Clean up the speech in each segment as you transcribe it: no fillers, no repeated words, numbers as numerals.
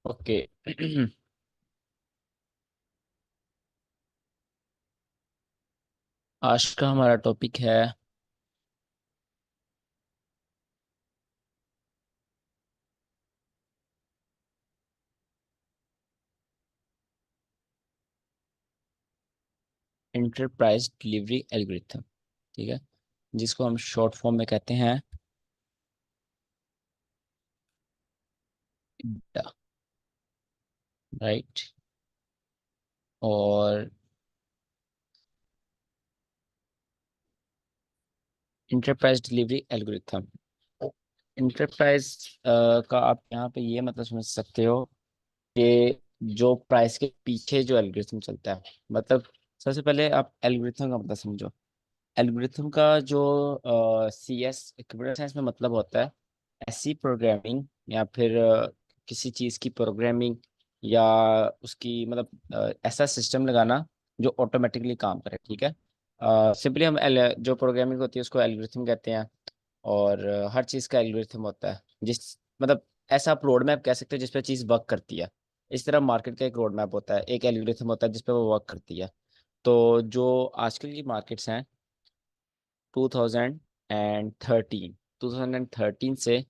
Okay. आज का हमारा टॉपिक है इंटरप्राइज डिलीवरी एल्गोरिथम। ठीक है, जिसको हम शॉर्ट फॉर्म में कहते हैं IDA, राइट। और इंटरप्राइज डिलीवरी एल्गोरिथम, इंटरप्राइज का आप यहाँ पे ये मतलब समझ सकते हो कि जो प्राइस के पीछे जो एल्गोरिथम चलता है। मतलब सबसे पहले आप एल्गोरिथम का मतलब समझो। एल्गोरिथम का जो कंप्यूटर साइंस में मतलब होता है ऐसी प्रोग्रामिंग या फिर किसी चीज़ की प्रोग्रामिंग या उसकी मतलब ऐसा सिस्टम लगाना जो ऑटोमेटिकली काम करे। ठीक है, सिंपली हम जो प्रोग्रामिंग होती है उसको एल्गोरिथम कहते हैं। और हर चीज़ का एल्गोरिथम होता है जिस मतलब ऐसा आप रोड मैप कह सकते हो जिस पे चीज़ वर्क करती है। इस तरह मार्केट का एक रोड मैप होता है, एक एल्गोरिथम होता है जिस पे वो वर्क करती है। तो जो आजकल की मार्केट्स हैं 2013 2013 से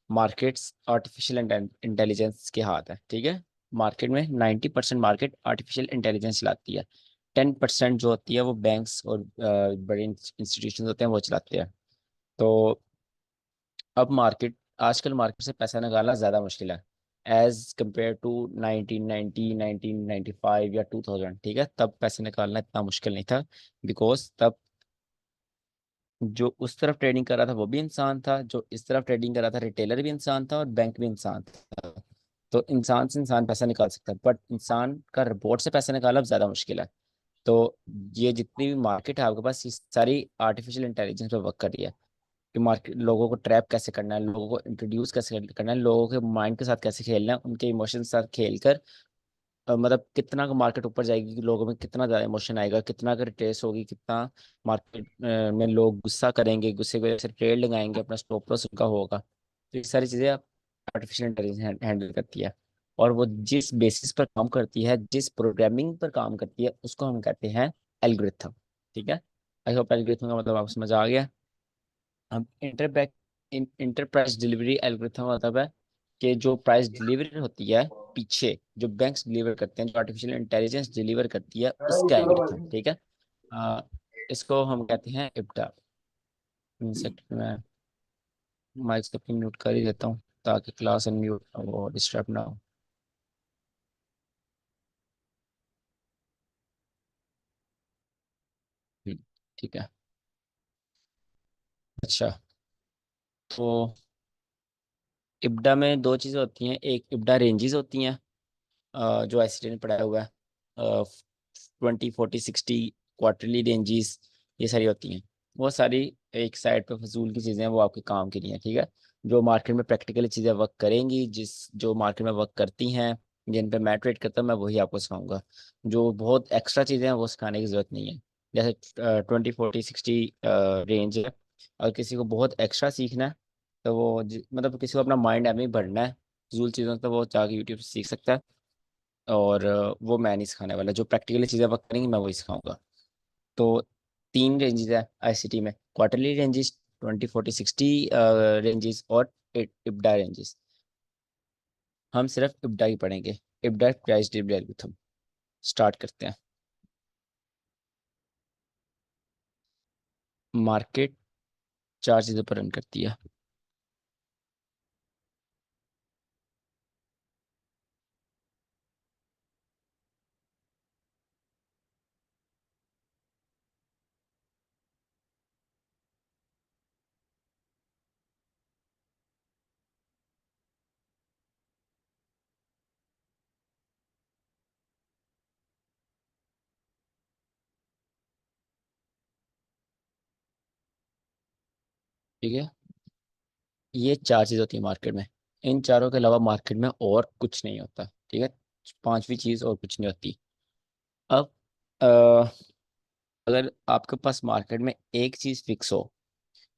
मार्केट्स आर्टिफिशियल इंटेलिजेंस के हाथ है। ठीक है, मार्केट में 90% मार्केट आर्टिफिशियल इंटेलिजेंस चलाती है। 10% जो होती है वो बैंक्स और बड़े इंस्टीट्यूशन होते हैं वो चलाते हैं। तो अब मार्केट आजकल मार्केट से पैसा निकालना ज़्यादा मुश्किल है एज कम्पेयर टू 1990 1995 या 2000। ठीक है, तब पैसे निकालना इतना मुश्किल नहीं था बिकॉज तब जो उस तरफ ट्रेडिंग कर रहा था वो भी इंसान था, जो इस तरफ ट्रेडिंग कर रहा था रिटेलर भी इंसान था और बैंक भी इंसान था। तो इंसान से इंसान पैसा निकाल सकता है बट इंसान का रिपोर्ट से पैसा निकालना अब ज़्यादा मुश्किल है। तो ये जितनी भी मार्केट है आपके पास ये सारी आर्टिफिशियल इंटेलिजेंस पे वर्क कर रही है कि मार्केट लोगों को ट्रैप कैसे करना है, लोगों को इंट्रोड्यूस कैसे करना है, लोगों के माइंड के साथ कैसे खेलना है, उनके इमोशन के साथ खेल कर मतलब कितना का मार्केट ऊपर जाएगी, कि लोगों में कितना ज़्यादा इमोशन आएगा, कितना का रिट्रेस होगी, कितना मार्केट में लोग गुस्सा करेंगे, गुस्से की वजह से ट्रेड लगाएंगे, अपना स्टॉप लॉस उनका होगा। तो ये सारी चीज़ें आर्टिफिशियल इंटेलिजेंस हैंडल करती है। और वो जिस बेसिस पर काम करती है, जिस प्रोग्रामिंग पर काम करती है उसको हम कहते हैं एल्गोरिथम। ठीक है, आई होप एल्गोरिथम का मतलब आपको समझ आ गया। हम इंटरप्राइज डिलीवरी एल्गोरिथम का मतलब है कि जो प्राइस डिलीवरी होती है पीछे जो बैंक्स डिलीवर करते हैं, जो आर्टिफिशियल इंटेलिजेंस डिलीवर करती है उसका एल्गोरिथम। ठीक है, आ, इसको हम कहते हैं इब्टा। सेकंड में माइक को म्यूट कर ही देता हूँ ताकि क्लास अनम्यूट वो डिस्टर्ब ना हो। ठीक है। अच्छा, तो इब्डा में दो चीज़ें होती हैं, एक इब्डा रेंजेस होती हैं जो आईसीटी ने पढ़ाया हुआ है। 20 40 60 क्वार्टरली रेंजेस ये सारी होती हैं। वो सारी एक साइड पे फजूल की चीज़ें हैं, वो आपके काम की नहीं है। ठीक है, जो मार्केट में प्रैक्टिकली चीज़ें वर्क करेंगी, जो मार्केट में वर्क करती हैं, जिन पे मैं ट्रेड करता हूँ मैं वही आपको सिखाऊंगा। जो बहुत एक्स्ट्रा चीज़ें हैं वो सिखाने की ज़रूरत नहीं है। जैसे 20 40 60 रेंज है, और किसी को बहुत एक्स्ट्रा सीखना है तो वो मतलब किसी को अपना माइंड एम ही भरना है फजूल चीज़ों से, तो वो जाके यूट्यूब से सीख सकता है। और वो मैं नहीं सिखाने वाला, जो प्रैक्टिकली चीज़ें वर्क करेंगी मैं वही सिखाऊंगा। तो तीन रेंजेस है आईसीटी में, क्वार्टरली रेंजेस, 20 40 60 रेंजेस और इब्डा रेंजेस। हम सिर्फ इब्डा ही पढ़ेंगे, इब्डा प्राइस डिलीवरी एल्गोरिथम। स्टार्ट करते हैं। मार्केट चार चीज़ों पर रन करती है। ठीक है, ये चार चीज़ होती है मार्केट में। इन चारों के अलावा मार्केट में और कुछ नहीं होता। ठीक है, पांचवी चीज और कुछ नहीं होती। अब अ, अगर आपके पास मार्केट में एक चीज फिक्स हो,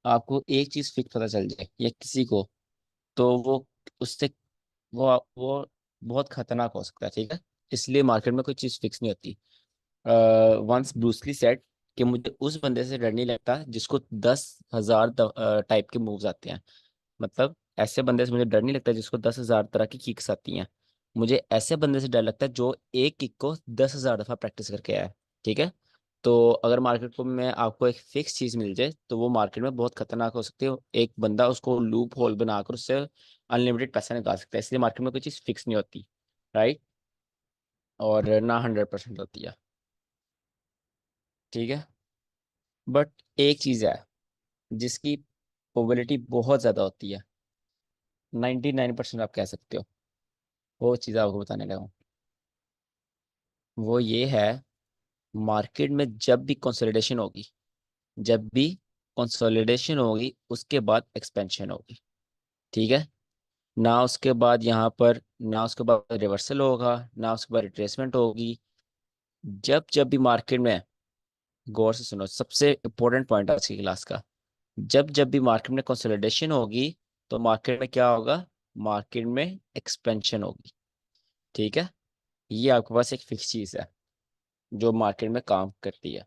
आपको एक चीज फिक्स पता चल जाए या किसी को, तो वो उससे वो बहुत खतरनाक हो सकता है, ठीक है। इसलिए मार्केट में कोई चीज फिक्स नहीं होती। वंस ब्रूसली सेड कि मुझे उस बंदे से डर नहीं लगता जिसको 10,000 टाइप के मूव्स आते हैं। मतलब ऐसे बंदे से मुझे डर नहीं लगता जिसको 10,000 तरह की किक्स आती हैं। मुझे ऐसे बंदे से डर लगता है जो एक किक को 10,000 दफा प्रैक्टिस करके आया है, ठीक है। तो अगर मार्केट को में आपको एक फिक्स चीज मिल जाए तो वो मार्केट में बहुत खतरनाक हो सकती है। एक बंदा उसको लूप होल बनाकर उससे अनलिमिटेड पैसा निकाल सकता है। इसलिए मार्केट में कोई चीज फिक्स नहीं होती, राइट। और ना 100% होती है, ठीक है। बट एक चीज है जिसकी प्रोबेबिलिटी बहुत ज्यादा होती है, 99% आप कह सकते हो। वो चीज़ आपको बताने लगा हूँ। वो ये है, मार्केट में जब भी कंसोलिडेशन होगी, जब भी कंसोलिडेशन होगी उसके बाद एक्सपेंशन होगी, ठीक है। ना उसके बाद यहाँ पर, ना उसके बाद रिवर्सल होगा, ना उसके बाद रिट्रेसमेंट होगी। जब जब भी मार्केट में, गौर से सुनो, सबसे इंपॉर्टेंट पॉइंट आज की क्लास का, जब जब भी मार्केट में कंसोलिडेशन होगी तो मार्केट में क्या होगा, मार्केट में एक्सपेंशन होगी, ठीक है। ये आपके पास एक फिक्स चीज़ है जो मार्केट में काम करती है।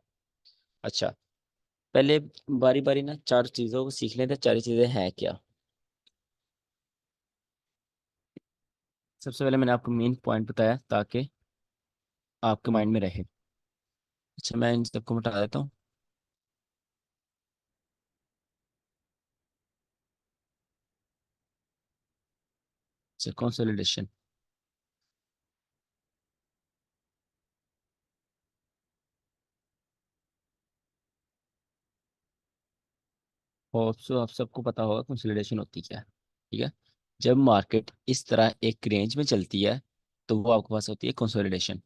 अच्छा, पहले बारी बारी ना चार चीजों को सीख लेते हैं, चार चीजें हैं क्या। सबसे पहले मैंने आपको मेन पॉइंट बताया ताकि आपके माइंड में रहे। अच्छा, मैं इन सबको मिटा देता हूँ। अच्छा, कंसोलिडेशन। होप सो आप सबको पता होगा कंसोलिडेशन होती क्या है, ठीक है। जब मार्केट इस तरह एक रेंज में चलती है तो वो आपके पास होती है कंसोलिडेशन।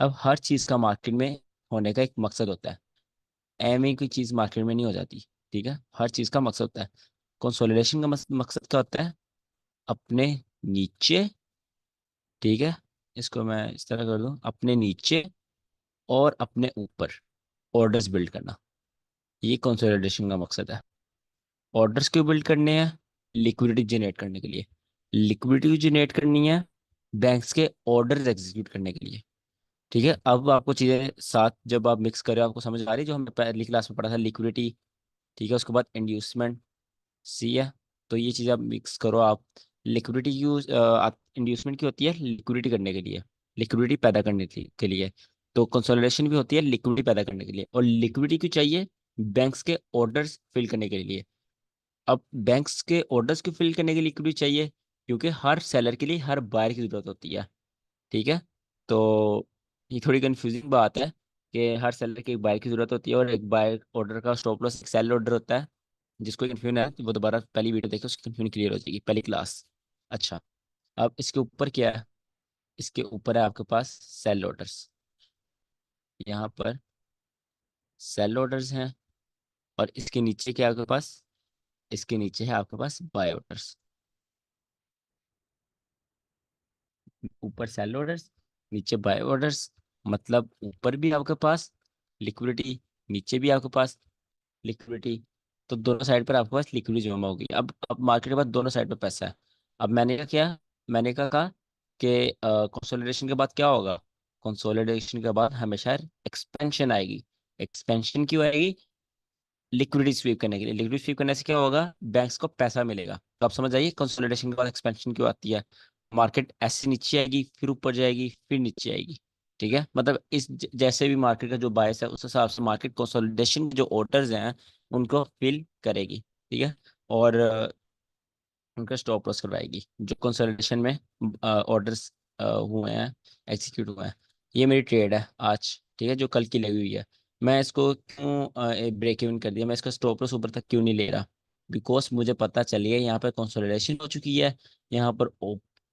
अब हर चीज का मार्केट में होने का एक मकसद होता है। एम ही कोई चीज मार्केट में नहीं हो जाती, ठीक है। हर चीज का मकसद होता है। कंसोलिडेशन का मकसद क्या होता है, अपने नीचे, ठीक है, इसको मैं इस तरह कर दूं, अपने नीचे और अपने ऊपर ऑर्डर्स बिल्ड करना। ये कंसोलिडेशन का मकसद है। ऑर्डर्स क्यों बिल्ड करने हैं, लिक्विडिटी जनरेट करने के लिए। लिक्विडिटी जनरेट करनी है बैंक्स के ऑर्डर्स एग्जीक्यूट करने के लिए, ठीक है। अब आपको चीजें साथ जब आप मिक्स करें आपको समझ आ रही, जो हमने पहली क्लास में पढ़ा था, लिक्विडिटी, ठीक है, उसके बाद इंड्यूसमेंट, सी है। तो ये चीज़ आप मिक्स करो आप। लिक्विडिटी यूज, इंड्यूसमेंट की होती है लिक्विडिटी करने के लिए, लिक्विडिटी पैदा करने के लिए। तो कंसोलिडेशन भी होती है लिक्विडिटी पैदा करने के लिए। और लिक्विडिटी क्यों चाहिए, बैंक्स के ऑर्डर्स फिल करने के लिए। अब बैंक्स के ऑर्डर्स क्यों फिल करने के लिए लिक्विडिटी चाहिए, क्योंकि हर सेलर के लिए हर बायर की जरूरत होती है, ठीक है। तो ये थोड़ी कंफ्यूजिंग बात है कि हर सेलर की एक बायर की जरूरत होती है और एक बायर ऑर्डर का स्टॉप लॉस एक सेलर ऑर्डर होता है। जिसको कंफ्यूजन है तो वो दोबारा पहली वीडियो देखे, उसकी कंफ्यूजन क्लियर हो जाएगी, पहली क्लास। अच्छा, अब इसके ऊपर क्या है, इसके ऊपर है आपके पास सेल ऑर्डर्स। यहाँ पर सेल ऑर्डर्स हैं। और इसके नीचे क्या है आपके पास, इसके नीचे है आपके पास बाय ऑर्डर्स। ऊपर सेल ऑर्डर्स, नीचे बाय ऑर्डर्स। मतलब ऊपर भी आपके पास लिक्विडिटी, नीचे भी आपके पास लिक्विडिटी। तो दोनों साइड पर आपके पास लिक्विडिटी जमा होगी। अब मार्केट के पास दोनों साइड पर पैसा है। अब मैंने क्या किया, मैंने कहा कि कंसोलिडेशन के बाद क्या होगा, कंसोलिडेशन के बाद हमेशा एक्सपेंशन आएगी। एक्सपेंशन क्यों आएगी, लिक्विडिटी स्वीप करने के लिए। लिक्विडिटी स्वीप करने से क्या होगा, बैंक्स को पैसा मिलेगा। तो आप समझ आइए कंसोलिडेशन के बाद एक्सपेंशन क्यों आती है। मार्केट ऐसे नीचे आएगी, फिर ऊपर जाएगी, फिर नीचे आएगी, ठीक है। मतलब इस जैसे भी मार्केट का जो बायस है उस हिसाब से मार्केट कंसोलिडेशन के जो ऑर्डर्स हैं उनको फिल करेगी, ठीक है। और उनका स्टॉप लॉस करवाएगी जो कंसोलिडेशन में ऑर्डर्स हुए हैं, एग्जीक्यूट हुए हैं। ये मेरी ट्रेड है आज, ठीक है, जो कल की लगी हुई है। मैं इसको क्यों ब्रेक इवन कर दिया, मैं इसका स्टॉप लॉस ऊपर तक क्यों नहीं ले रहा, बिकॉज मुझे पता चल गया यहाँ पर कंसोलिडेशन हो चुकी है। यहाँ पर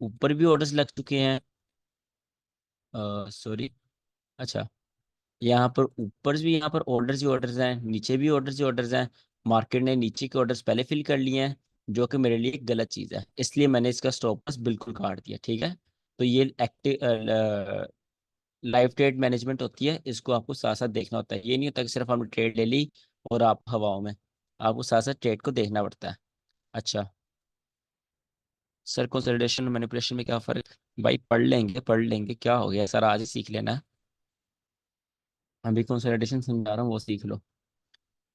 ऊपर भी ऑर्डर्स लग चुके हैं, सॉरी, अच्छा, यहाँ पर ऊपर भी, यहाँ पर ऑर्डर्स ही ऑर्डर्स हैं, नीचे भी ऑर्डर्स ही ऑर्डर्स हैं। मार्केट ने नीचे के ऑर्डर्स पहले फिल कर लिए हैं, जो कि मेरे लिए एक गलत चीज़ है, इसलिए मैंने इसका स्टॉप लॉस बिल्कुल काट दिया, ठीक है। तो ये एक्टिव लाइव ट्रेड मैनेजमेंट होती है, इसको आपको साथ साथ देखना होता है। ये नहीं होता कि सिर्फ हमने ट्रेड ले ली और आप हवाओं में, आपको साथ साथ ट्रेड को देखना पड़ता है। अच्छा सर, कंसोलिडेशन और मैनिपुलेशन में क्या फर्क? भाई पढ़ लेंगे, क्या हो गया सर, आज ही सीख लेना है। अभी कंसोलिडेशन समझा रहा हूँ, वो सीख लो।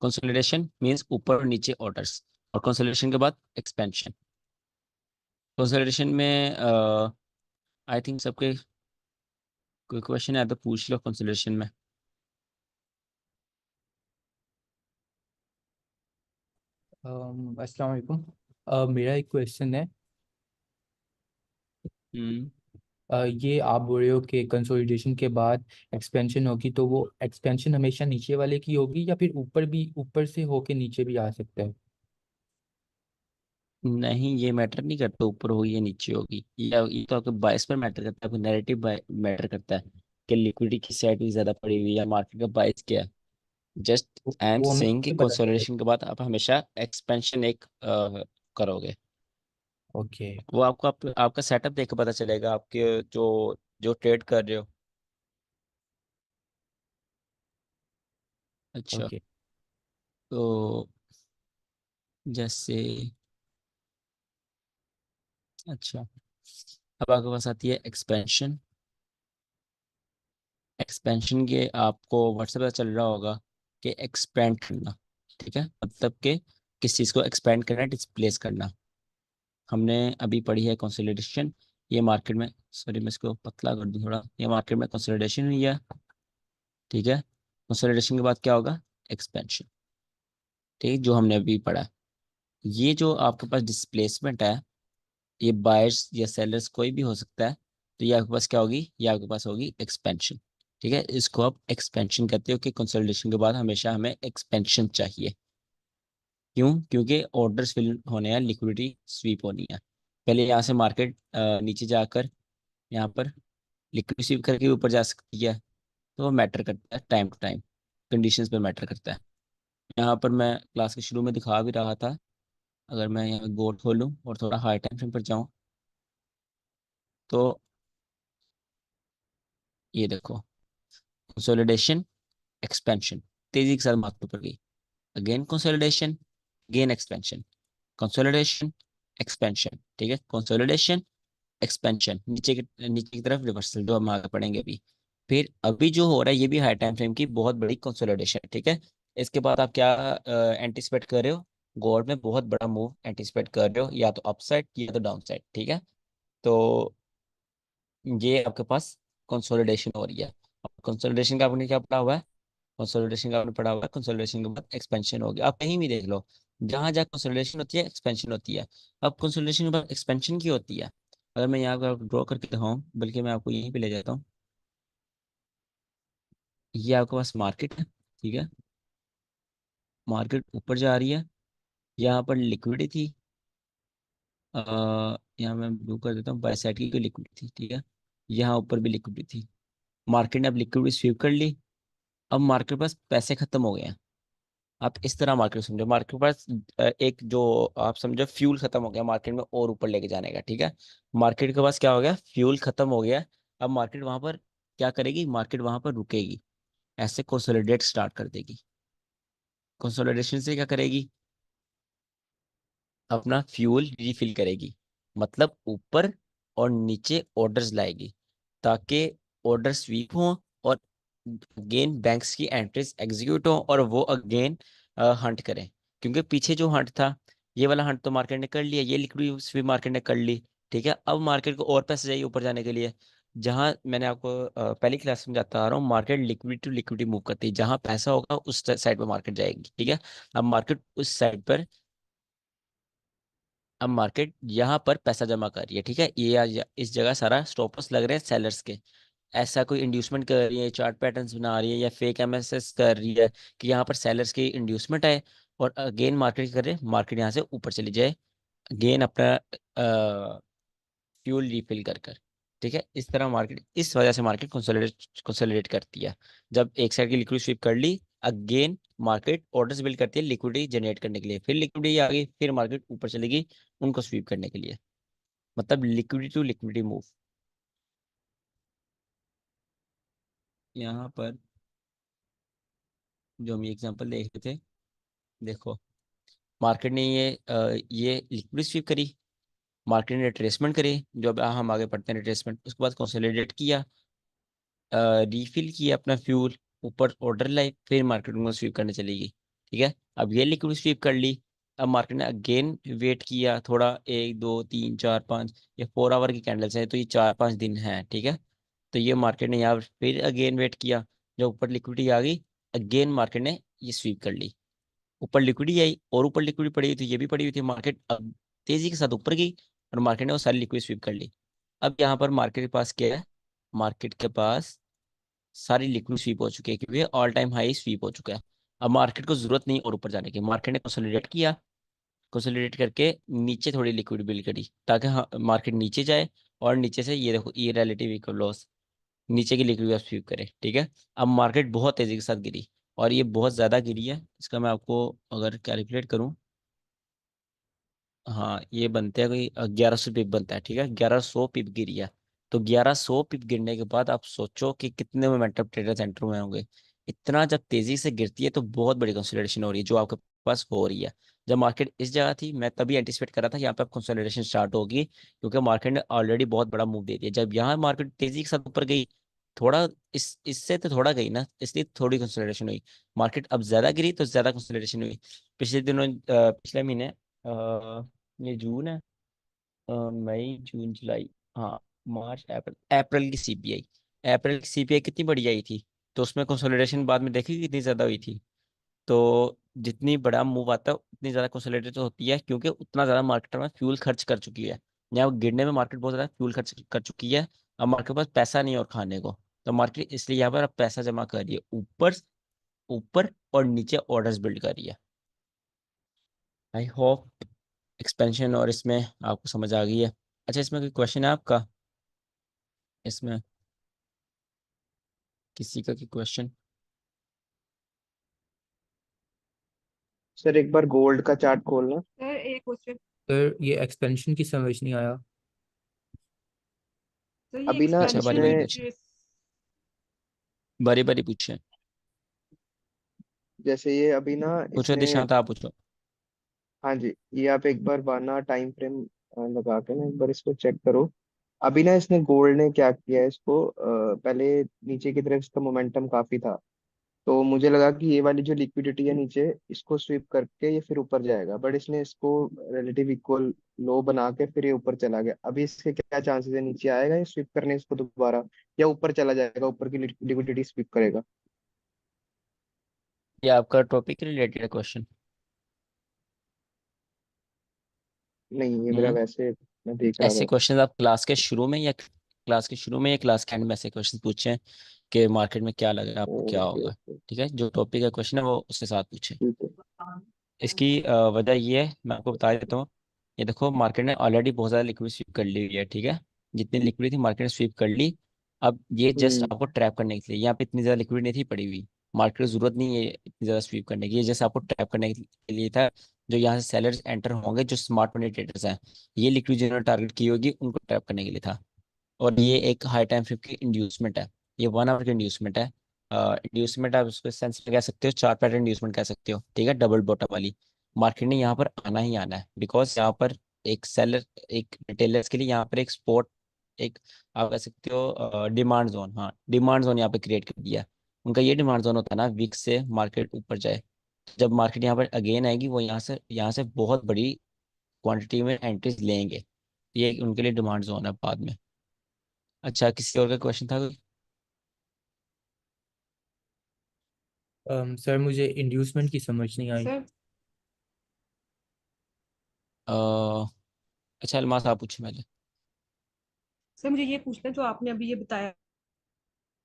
कंसोलिडेशन मीन्स ऊपर और नीचे ऑर्डर्स, और कंसोलिडेशन के बाद एक्सपेंशन। कंसोलिडेशन में आई थिंक सबके कोई क्वेश्चन है तो पूछ लो कंसोलिडेशन में। अस्सलाम वालेकुम। मेरा एक क्वेश्चन है। हम्म। ये आप बोल रहे हो कि कंसोलिडेशन के बाद एक्सपेंशन होगी, तो वो एक्सपेंशन हमेशा नीचे वाले की होगी या फिर ऊपर भी, ऊपर से होके नीचे भी आ सकता है? नहीं, ये मैटर नहीं करता ऊपर होगी या नीचे होगी, ये तो आपके बायस पर मैटर करता है, आपको नैरेटिव मैटर करता है कि लिक्विडिटी की साइड भी ज्यादा पड़ी हुई है या मार्केट का बायस क्या है। जस्ट आई एम वो हमें सेइंग कि कैसे पता चलेगा? कंसोलिडेशन के बाद आप हमेशा एक्सपेंशन एक करोगे। ओके। वो आपको आपका सेटअप देख के पता चलेगा, आपके जो जो ट्रेड कर रहे हो। अच्छा, ओके। तो जैसे, अच्छा अब आपके पास आती है एक्सपेंशन। एक्सपेंशन के आपको व्हाट्सएप पे चल रहा होगा कि एक्सपेंड करना, ठीक है, मतलब कि किस चीज़ को एक्सपेंड करना, डिस्प्लेस करना। हमने अभी पढ़ी है कंसोलिडेशन। ये मार्केट में, सॉरी मैं इसको पतला कर दूं थोड़ा, ये मार्केट में कंसोलिडेशन हुई है, ठीक है। कंसोलिडेशन के बाद क्या होगा? एक्सपेंशन, ठीक, जो हमने अभी पढ़ा है। ये जो आपके पास डिस्प्लेसमेंट है, ये बायर्स या सेलर्स कोई भी हो सकता है, तो ये आपके पास क्या होगी? ये आपके पास होगी एक्सपेंशन, ठीक है। इसको आप एक्सपेंशन कहते हो कि कंसोलिडेशन के बाद हमेशा हमें एक्सपेंशन चाहिए। क्यों? क्योंकि ऑर्डर्स फिल होने हैं, लिक्विडिटी स्वीप होनी है। पहले यहाँ से मार्केट नीचे जाकर यहाँ पर लिक्विडिटी स्वीप करके ऊपर जा सकती है, तो वो मैटर करता है टाइम टू टाइम, कंडीशंस पे मैटर करता है। यहाँ पर मैं क्लास के शुरू में दिखा भी रहा था, अगर मैं यहाँ बोर्ड खोलूँ और थोड़ा हाई टाइम फ्रेम पर जाऊँ, तो ये देखो, कंसोलिडेशन, एक्सपेंशन, तेजी के साथ मार्केट ऊपर गई, again consolidation, gain expansion, consolidation, expansion, ठीक है, कंसोलिडेशन, एक्सपेंशन, नीचे की तरफ रिवर्सल, जो हम आगे पढ़ेंगे अभी। फिर अभी जो हो रहा है ये भी हाई टाइम फ्रेम की बहुत बड़ी कंसोलिडेशन है, ठीक है। इसके बाद आप क्या एंटिसिपेट कर रहे हो? गॉड में बहुत बड़ा मूव एंटिसिपेट कर रहे हो, या तो अपसाइड या तो डाउन साइड, ठीक है। तो ये आपके पास कंसोलिडेशन हो रही है। कंसोलिडेशन का आपने क्या पढ़ा हुआ है? कंसोलिडेशन का आपने पढ़ा हुआ है, कंसोलिडेशन के बाद एक्सपेंशन होगी। आप कहीं भी देख लो, जहां जहाँ कंसोलिडेशन होती है एक्सपेंशन होती है। अब कंसोलिडेशन के बाद एक्सपेंशन की होती है। अगर मैं यहाँ पर ड्रॉ करके दिखाऊं, बल्कि मैं आपको यहीं पे ले जाता हूँ, ये आपके पास मार्केट है, ठीक है। मार्केट ऊपर जा रही है, यहाँ पर लिक्विडिटी थी, यहाँ मैं ब्लू कर देता हूँ, बाय साइड की कोई लिक्विडिटी थी, ठीक है। यहाँ ऊपर भी लिक्विडिटी थी, मार्केट ने अब लिक्विडिटी स्वीप कर ली। अब मार्केट के पास पैसे खत्म हो गए हैं। आप इस तरह मार्केट समझो, मार्केट के पास एक जो, आप समझो फ्यूल खत्म हो गया मार्केट में और ऊपर लेके जाने का, ठीक है। मार्केट के पास क्या हो गया? फ्यूल खत्म हो गया। अब मार्केट वहां पर क्या करेगी? मार्केट वहां पर रुकेगी, ऐसे कंसोलिडेट स्टार्ट कर देगी। कंसोलिडेशन से क्या करेगी? अपना फ्यूल रिफिल करेगी, मतलब ऊपर और नीचे ऑर्डर्स लाएगी, ताकि ऑर्डर स्वीप हो और अगेन बैंक्स की एंट्रीज एग्जीक्यूट हो और वो अगेन हंट करें। क्योंकि पीछे जो हंट था, ये वाला हंट तो मार्केट ने कर लिया, ये लिक्विड स्वीप मार्केट ने कर ली, ठीक है। अब मार्केट को और पैसे चाहिए ऊपर जाने के लिए। जहां मैंने आपको पहली क्लास में समझाता आ रहा हूँ, market liquid to liquidity move करती है, जहां पैसा होगा उस साइड पर मार्केट जाएगी, ठीक है। अब मार्केट उस साइड पर, अब मार्केट यहाँ पर पैसा जमा कर रही है, ठीक है। ये आज इस जगह सारा स्टॉपर्स लग रहे हैं सेलर्स के। ऐसा कोई इंड्यूसमेंट कर रही है, चार्ट पैटर्न्स बना रही है या फेक एमएसएस कर रही है कि यहाँ पर सेलर्स की इंड्यूसमेंट है, और अगेन मार्केट कर रहे हैं, मार्केट यहाँ से ऊपर चली जाए, अगेन अपना फ्यूल रिफिल कर कर, ठीक है। इस तरह मार्केट, इस वजह से मार्केट कंसोलिडेट करती है। जब एक साइड की लिक्विड स्वीप कर ली, अगेन मार्केट ऑर्डर्स बिल्ड करती है लिक्विडिटी जनरेट करने के लिए, फिर लिक्विडिटी आ गई, फिर मार्केट ऊपर चलेगी उनको स्वीप करने के लिए, मतलब लिक्विडिटी टू लिक्विडिटी मूव। यहाँ पर जो हम एग्जांपल देख रहे थे, देखो मार्केट ने ये लिक्विड स्वीप करी, मार्केट ने रिट्रेसमेंट करी, जो अब हम आगे पढ़ते हैं रिट्रेसमेंट, उसके बाद कंसोलिडेट किया, रिफिल किया अपना फ्यूल, ऊपर ऑर्डर लाई, फिर मार्केट उनको स्वीप करने चलेगी। ठीक है, अब ये लिक्विड स्वीप कर ली, अब मार्केट ने अगेन वेट किया थोड़ा, 1 2 3 4 5, ये 4 आवर की कैंडल्स है तो ये 4 5 दिन है। ठीक है, तो ये मार्केट ने यहाँ फिर अगेन वेट किया, जब ऊपर लिक्विडिटी आ गई, अगेन मार्केट ने ये स्वीप कर ली, ऊपर लिक्विडिटी आई और ऊपर लिक्विडिटी पड़ी हुई थी, ये भी पड़ी हुई थी, मार्केट अब तेजी के साथ ऊपर गई और मार्केट ने वो सारी लिक्विड स्वीप कर ली। अब यहाँ पर मार्केट के पास क्या है, मार्केट के पास सारी लिक्विड स्वीप हो चुकी है क्योंकि ऑल टाइम हाई स्वीप हो चुका है। अब मार्केट को जरूरत नहीं और ऊपर जाने की, मार्केट ने कंसोलिडेट किया, कंसोलिडेट करके नीचे थोड़ी लिक्विड बिल्ड करी ताकि हाँ मार्केट नीचे जाए, और नीचे से ये देखो ये रिलेटिव इक्वल लॉस, नीचे की लिक्विड स्वीप करे। ठीक है, अब मार्केट बहुत तेजी के साथ गिरी और ये बहुत ज्यादा गिरी है, इसका मैं आपको अगर कैलकुलेट करूं, हाँ ये बनते हैं कोई 1100 पिप बनता है। ठीक है, 1100 पिप गिरी है, तो 1100 पिप गिरने के बाद आप सोचो कि कितने मोमेंटम ट्रेडर सेंटर में होंगे। इतना जब तेजी से गिरती है तो बहुत बड़ी कंसोलिडेशन हो रही है जो आपके पास हो रही है। जब मार्केट इस जगह थी मैं तभी एंटिसिपेट कर रहा था यहाँ पे अब कंसोलिडेशन स्टार्ट होगी, क्योंकि मार्केट ने ऑलरेडी बहुत बड़ा मूव दे दिया। जब यहाँ मार्केट तेजी के साथ ऊपर गई, थोड़ा इससे तो थोड़ा गई ना, इसलिए थोड़ी कंसोलिडेशन हुई। मार्केट अब ज्यादा गिरी तो ज्यादा कंसोलिडेशन हुई। पिछले दिनों पिछले महीने ये जून है, मई जून जुलाई, हाँ मार्च अप्रैल, अप्रैल की सीपीआई, अप्रैल की सीपीआई कितनी बढ़िया आई थी, तो उसमें कंसोलिडेशन बाद में देखी कितनी ज्यादा हुई थी। तो जितनी बड़ा मूव आता है उतनी ज्यादा कंसोलिडेट होती है, क्योंकि उतना ज्यादा मार्केट में फ्यूल खर्च कर चुकी है। यहाँ गिरने में मार्केट बहुत ज्यादा फ्यूल खर्च कर चुकी है, अब मार्केट के पास पैसा नहीं और खाने को, तो मार्केट इसलिए यहाँ पर अब पैसा जमा कर रही है, ऊपर ऊपर और नीचे ऑर्डर्स बिल्ड कर रही है। आई होप एक्सपेंशन और इसमें आपको समझ आ गई है। अच्छा, इसमें कोई क्वेश्चन है आपका, इसमें किसी का कोई क्वेश्चन? सर एक बार गोल्ड का चार्ट खोलना। सर एक क्वेश्चन। सर ये एक्सपेंशन की समझ नहीं आया। सर ये अभी ना अच्छा, बारी एक्सपेंशन बारी इसमें पूछे, बारी बारी पूछे, जैसे ये अभी ना पूछो इसने, दिशांत, आप पूछो। हाँ जी, ये आप एक बार वाना टाइम फ्रेम लगा के ना एक बार इसको चेक करो। अभी ना इसने गोल्ड ने क्या किया है, इसको पहले नीचे की तरफ इसका मोमेंटम काफी था, तो मुझे लगा कि ये वाली जो लिक्विडिटी है नीचे, इसको स्वीप करके ये फिर ऊपर जाएगा, बट इसने इसको रिलेटिव इक्वल लो बना के फिर ये ऊपर चला गया। अभी इसके क्या चांसेस है, नीचे आएगा ये स्वीप करने इसको दोबारा, या ऊपर चला जाएगा, ऊपर की लिक्विडिटी स्वीप करेगा? ये आपका टॉपिक रिलेटेड क्वेश्चन? नहीं, ये मेरा हम्म, वैसे मैं देख रहा ऐसे था। क्वेश्चन आप क्लास के शुरू में या क्लास के शुरू में या क्लास के एंड में ऐसे क्वेश्चन पूछे कि मार्केट में क्या लग रहा है आपको क्या ओके होगा? ओके, ठीक है, जो टॉपिक का क्वेश्चन है वो उसके साथ पूछे। ठीक है। इसकी वजह ये है, मैं आपको बता देता हूँ। ये देखो मार्केट ने ऑलरेडी बहुत ज़्यादा लिक्विड स्वीप कर ली हुई है। ठीक है, जितनी लिक्विड थी मार्केट ने स्वीप कर ली। अब ये जस्ट हम्म। आपको ट्रैप करने के लिए, यहाँ पे इतनी ज़्यादा लिक्विड नहीं थी पड़ी हुई, मार्केट को जरूरत नहीं है इतनी ज़्यादा स्वीप करने की, ये जस्ट आपको ट्रैप करने के लिए था। जो यहाँ से सेलर्स एंटर होंगे जो स्मार्ट मनी ट्रेडर्स हैं, ये लिक्विड जिन्होंने टारगेट की होगी उनको ट्रैप करने के लिए था। और ये एक हाई टाइम फ्रेम की इंड्यूसमेंट है, ये 1 आवर की इंड्यूसमेंट है। इंड्यूसमेंट आप उसको सेंस में कह सकते हो, चार पैटर्न इंड्यूसमेंट कह सकते हो। ठीक है, डबल बॉटम वाली। मार्केट ने यहाँ पर आना ही आना है, बिकॉज यहाँ पर एक सेलर, एक रिटेलर्स के लिए यहाँ पर एक स्पॉट, एक आप कह सकते हो डिमांड जोन, हाँ डिमांड जोन यहाँ पे क्रिएट कर दिया है। उनका ये डिमांड जोन होता है ना, वीक से मार्केट ऊपर जाए। जब मार्केट यहाँ पर अगेन आएगी वो यहाँ से बहुत बड़ी क्वांटिटी में एंट्रीज लेंगे, ये उनके लिए डिमांड जोन है बाद में। अच्छा, किसी और का क्वेश्चन था कोई? सर मुझे इंड्यूसमेंट की समझ नहीं आई। सर। अ, अच्छा अलमास आप पूछे पहले। सर मुझे ये पूछना है, जो आपने अभी ये बताया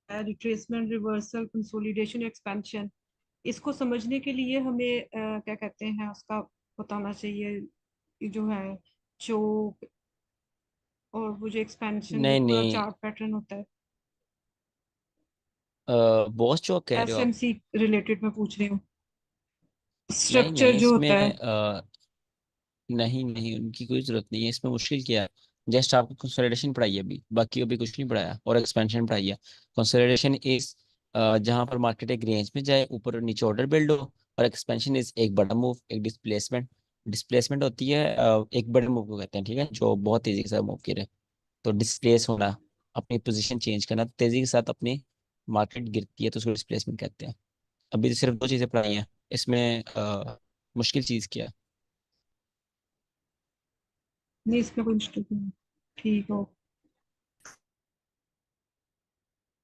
रिट्रेसमेंट, रिवर्सल, कंसोलिडेशन, एक्सपेंशन, इसको समझने के लिए हमें क्या कहते हैं उसका बताना चाहिए, ये जो है चोक, और वो जो एक्सपेंशन जो नहीं पूरा नहीं, चार्ट पैटर्न होता है। बॉस चौक कह रहे हो आप? एसएमसी रिलेटेड मैं पूछ रही हूँ, नहीं स्ट्रक्चर नहीं, जो इसमें होता है। नहीं नहीं, उनकी कोई जरूरत नहीं है, इसमें मुश्किल क्या है? जस्ट आपको कंसोलिडेशन पढ़ाई है अभी, बाकी अभी कुछ नहीं पढ़ाया, और एक्सपेंशन पढ़ाई है। कंसोलिडेशन इज जहाँ पर मार्केट एक रेंज में जाए, ऊपर और नीचे ऑर्डर बिल्ड हो। और एक्सपेंशन इज एक बड़ा मूव, एक डिस्प्लेसमेंट। डिस्प्लेसमेंट होती है एक बड़े मूव को कहते हैं, ठीक है, जो बहुत तेजी के साथ मूव करे। तो डिस्प्लेस होना, अपनी पोजीशन चेंज करना, तेजी के साथ अपनी मार्केट गिरती है तो उसको डिस्प्लेसमेंट कहते हैं। अभी तो सिर्फ दो चीजें पढ़ाई हैं इसमें, मुश्किल चीज क्या है? नहीं, इसमें कोई मुश्किल नहीं। ठीक हो।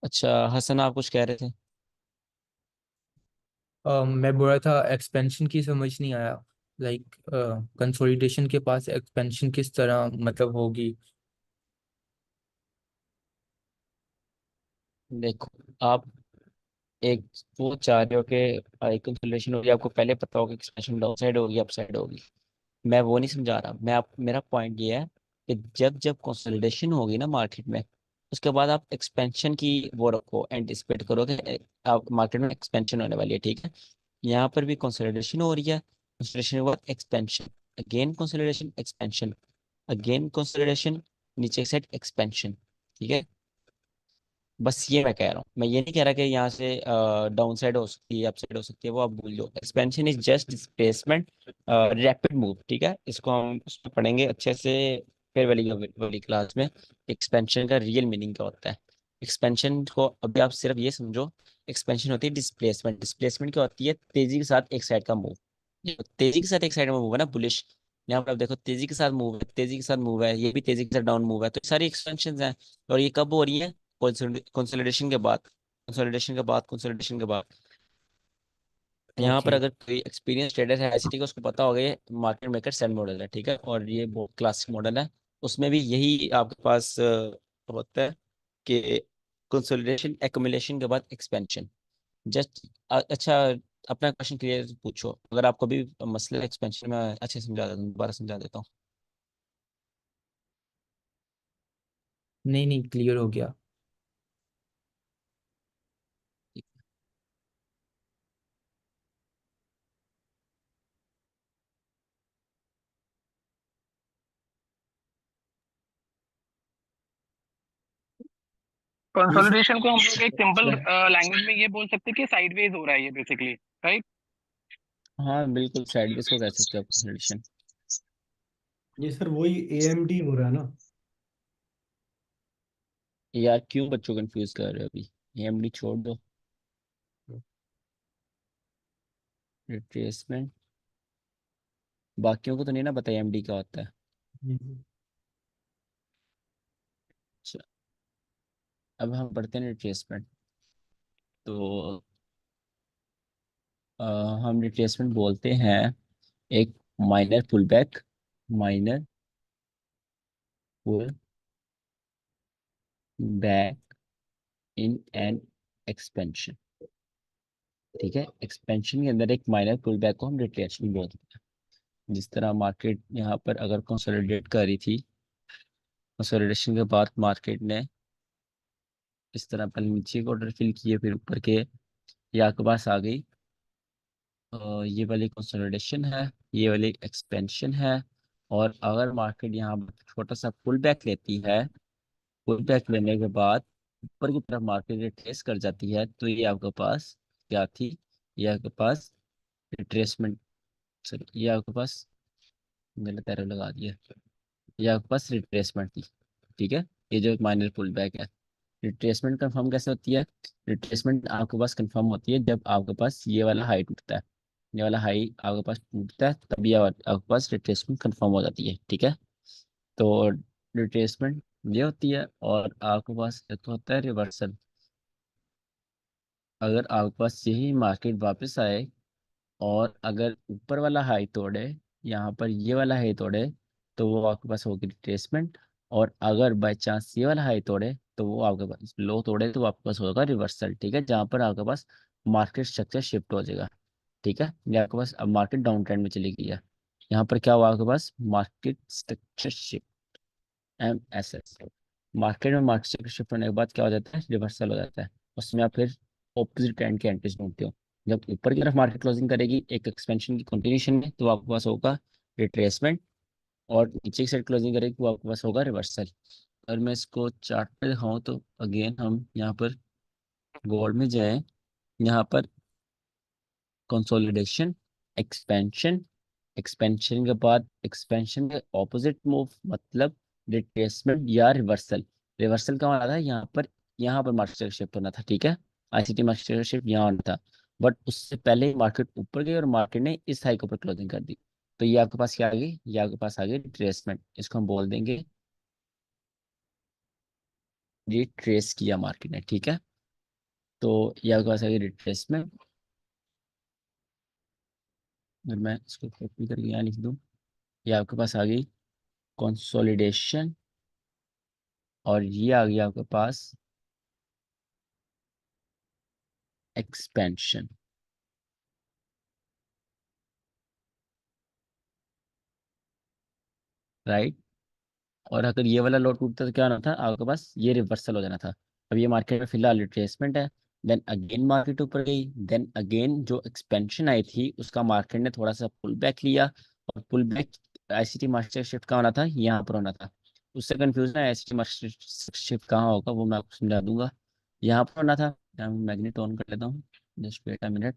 अच्छा हसन, आप कुछ कह रहे थे? मैं बोल रहा था एक्सपेंशन की समझ नहीं आया, लाइक कंसोलिडेशन के पास एक्सपेंशन किस तरह मतलब होगी। देखो, आप एक वो चाह रहे हो कि कंसोलिडेशन होगी, आपको पहले पता होगा एक्सपेंशन डाउन साइड होगी अप साइड होगी। मैं वो नहीं समझा रहा, मैं आप मेरा पॉइंट ये है कि जब जब कंसोलिडेशन होगी ना मार्केट में, उसके बाद आप एक्सपेंशन की वो रखो, एंटिसिपेट करो कि आप मार्केट में एक्सपेंशन होने वाली है, ठीक है। यहाँ पर भी कंसोलिडेशन हो रही है, कंसोलिडेशन के बाद expansion, again consolidation, expansion, again consolidation, नीचे की साइड एक्सपेंशन, ठीक है। बस ये मैं कह रहा हूँ, मैं ये नहीं कह रहा कि यहाँ से डाउन साइड हो सकती है, अप साइड हो सकती है, वो आप भूल जाओ। Expansion is just displacement, rapid move, ठीक है। इसको हम उसमें पढ़ेंगे अच्छे से फिर वाली क्लास में, एक्सपेंशन का रियल मीनिंग क्या होता है। एक्सपेंशन को अभी आप सिर्फ ये समझो, एक्सपेंशन होती है डिस्प्लेसमेंट। डिस्प्लेसमेंट क्या होती है? तेजी के साथ एक साइड का मूव। तेजी के साथ एक साइड में मूव है ना, बुलिश। यहाँ पर आप देखो, तेजी के साथ मूव है, तेजी के साथ मूव है, ये भी तेजी के साथ डाउन मूव है, तो ये सारी एक्सपेंशन हैं। और ये कब हो रही है? कंसोलिडेशन के बाद, कंसोलिडेशन के बाद, कंसोलिडेशन के बाद। यहाँ पर ओके। अगर कोई एक्सपीरियंस ट्रेडर है आईसीटी का, उसको पता होगा ये मार्केट मेकर सेल मॉडल है, ठीक है, और ये बहुत क्लासिक मॉडल है। उसमें भी यही आपके पास होता है कि कंसोलिडेशन एक्युमुलेशन के बाद एक्सपेंशन। जस्ट अच्छा, अपना क्वेश्चन क्लियर पूछो, अगर आपको भी मसले एक्सपेंशन में अच्छे समझा देता हूँ, दोबारा समझा देता हूँ। नहीं नहीं, क्लियर हो गया। ये सर कंसोलिडेशन को हम लोग एक सिंपल अच्छा लैंग्वेज में ये बोल सकते हैं कि साइडवेज हो रहा है ये बेसिकली, राइट। हाँ बिल्कुल, साइडवेज को कह सकते हो कंसोलिडेशन। ये सर वही एएमडी हो रहा है ना। यार क्यों बच्चों कंफ्यूज कर रहे हो अभी? एएमडी छोड़ दो, रिट्रेसमेंट। बाकियों को तो नहीं ना पता एएमडी क्या होता है। हम्म। अच्छा, अब हम पढ़ते हैं रिट्रेसमेंट। तो अ, हम रिट्रेसमेंट बोलते हैं एक minor pull back, minor pull back in an expansion, ठीक है। एक्सपेंशन के अंदर एक माइनर पुल बैक को हम रिट्रेसमेंट बोलते हैं। जिस तरह मार्केट यहाँ पर अगर कंसोलिडेट कर रही थी, कंसोलिडेशन के बाद मार्केट ने इस तरह पहले नीचे के ऑर्डर फिल किए, फिर ऊपर के, ये आपके पास आ गई। ये वाली कंसोलिडेशन है, ये वाली एक्सपेंशन है। और अगर मार्केट यहाँ पर छोटा सा पुल बैक लेती है, पुल बैक लेने के बाद ऊपर की तरफ मार्केट रिट्रेस कर जाती है, तो ये आपके पास क्या थी? ये आपके पास रिट्रेसमेंट, सॉरी ये आपके पास गलत एरो लगा दिया, ये आपके पास रिट्रेसमेंट थी, ठीक है। ये जो माइनर पुल बैक है, रिट्रेसमेंट कंफर्म कैसे होती है? रिट्रेसमेंट आपके पास कंफर्म होती है जब आपके पास ये वाला हाई टूटता है, ये वाला हाई आपके पास टूटता है, तभी आपके पास रिट्रेसमेंट कंफर्म हो जाती है, ठीक है। तो रिट्रेसमेंट ये होती है, और आपके पास एक होता है रिवर्सल। अगर आपके पास यही मार्केट वापस आए और अगर ऊपर वाला हाई तोड़े, यहाँ पर ये वाला हाई तोड़े, तो वो आपके पास होगी रिट्रेसमेंट। और अगर बाय चांस ये वाला हाई तोड़े, तो वो आपके पास लो तोड़े, तो वो आपके पास होगा रिवर्सल, ठीक है, जहाँ पर आपके पास मार्केट स्ट्रक्चर शिफ्ट हो जाएगा, ठीक है। ये आपके पास अब मार्केट डाउन ट्रेंड में चली गई है। यहाँ पर क्या हुआ आपके पास? Market structure shift, MSS। Market में मार्केट स्ट्रक्चर शिफ्ट होने के बाद क्या हो जाता है? रिवर्सल हो जाता है। उसमें आप फिर ऑपोजिट ट्रेंड की एंट्रीज ढूंढते हो। जब ऊपर की तरफ मार्केट क्लोजिंग करेगी एक एक्सपेंशन की कंटिन्यूशन में, तो आपके पास होगा रिट्रेसमेंट। और नीचे की साइड क्लोजिंग करेगी तो आपके पास होगा रिवर्सल। अगर मैं इसको चार्ट पे दिखाऊं तो अगेन हम यहाँ पर गोल्ड में जो है यहाँ पर कंसोलिडेशन, एक्सपेंशन, एक्सपेंशन के बाद एक्सपेंशन के ऑपोजिट मूव मतलब रिट्रेसमेंट या रिवर्सल। रिवर्सल का मतलब था यहाँ पर मार्केट शिफ्ट होना था, ठीक है। आईसीटी मार्केट शिफ्ट यहाँ होना था, बट उससे पहले ही मार्केट ऊपर गई और मार्केट ने इस हाई के ऊपर क्लोजिंग कर दी। तो ये आपके पास क्या आ गई, ये आपके पास आ गई रिट्रेसमेंट। इसको हम बोल देंगे रिट्रेस किया मार्केट ने, ठीक है। तो ये आपके पास आ गई रिट्रेसमेंट। अगर मैं इसको कॉपी करके यहाँ लिख दूँ, ये आपके पास आ गई कंसोलिडेशन, और ये आ गया आपके पास एक्सपेंशन, राइट। और अगर ये वाला लो टूटता तो क्या होना था आपके पास, ये रिवर्सल हो जाना था। अब ये मार्केट में फिलहाल रिट्रेसमेंट है, देन अगेन मार्केट ऊपर गई, देन अगेन जो एक्सपेंशन आई थी उसका मार्केट ने थोड़ा सा पुल बैक लिया, और pull back ICT market shift कहाँ होना था, यहाँ पर होना था। उससे कंफ्यूजन है आईसीटी मार्केट शिफ्ट कहाँ होगा वो मैं आपको समझा दूंगा। यहाँ पर होना था, यहाँ मैग्नेट ऑन कर लेता हूँ, just wait a minute.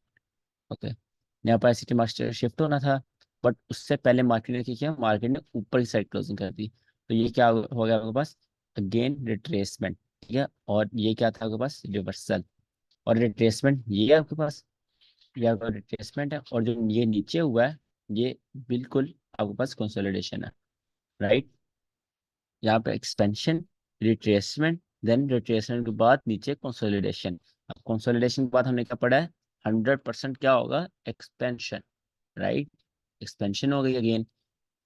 Okay, यहाँ पर सिटी मार्केट शिफ्ट होना था, बट उससे पहले मार्केट ने क्या किया, मार्केट ने ऊपर की साइड क्लोजिंग कर दी। तो ये क्या हो गया आपके पास, अगेन रिट्रेसमेंट, ठीक है। और ये क्या था आपके पास, रिवर्सल। और रिट्रेसमेंट ये आपके पास, ये आपका रिट्रेसमेंट है, और जो ये नीचे हुआ है ये बिल्कुल आपके पास कंसोलिडेशन है, राइट। यहाँ पे एक्सपेंशन, रिट्रेसमेंट, देन रिट्रेसमेंट के बाद नीचे कंसोलिडेशन। अब कंसोलिडेशन के बाद हमने क्या पढ़ा है, 100% क्या होगा, एक्सपेंशन, राइट। एक्सपेंशन हो गई अगेन,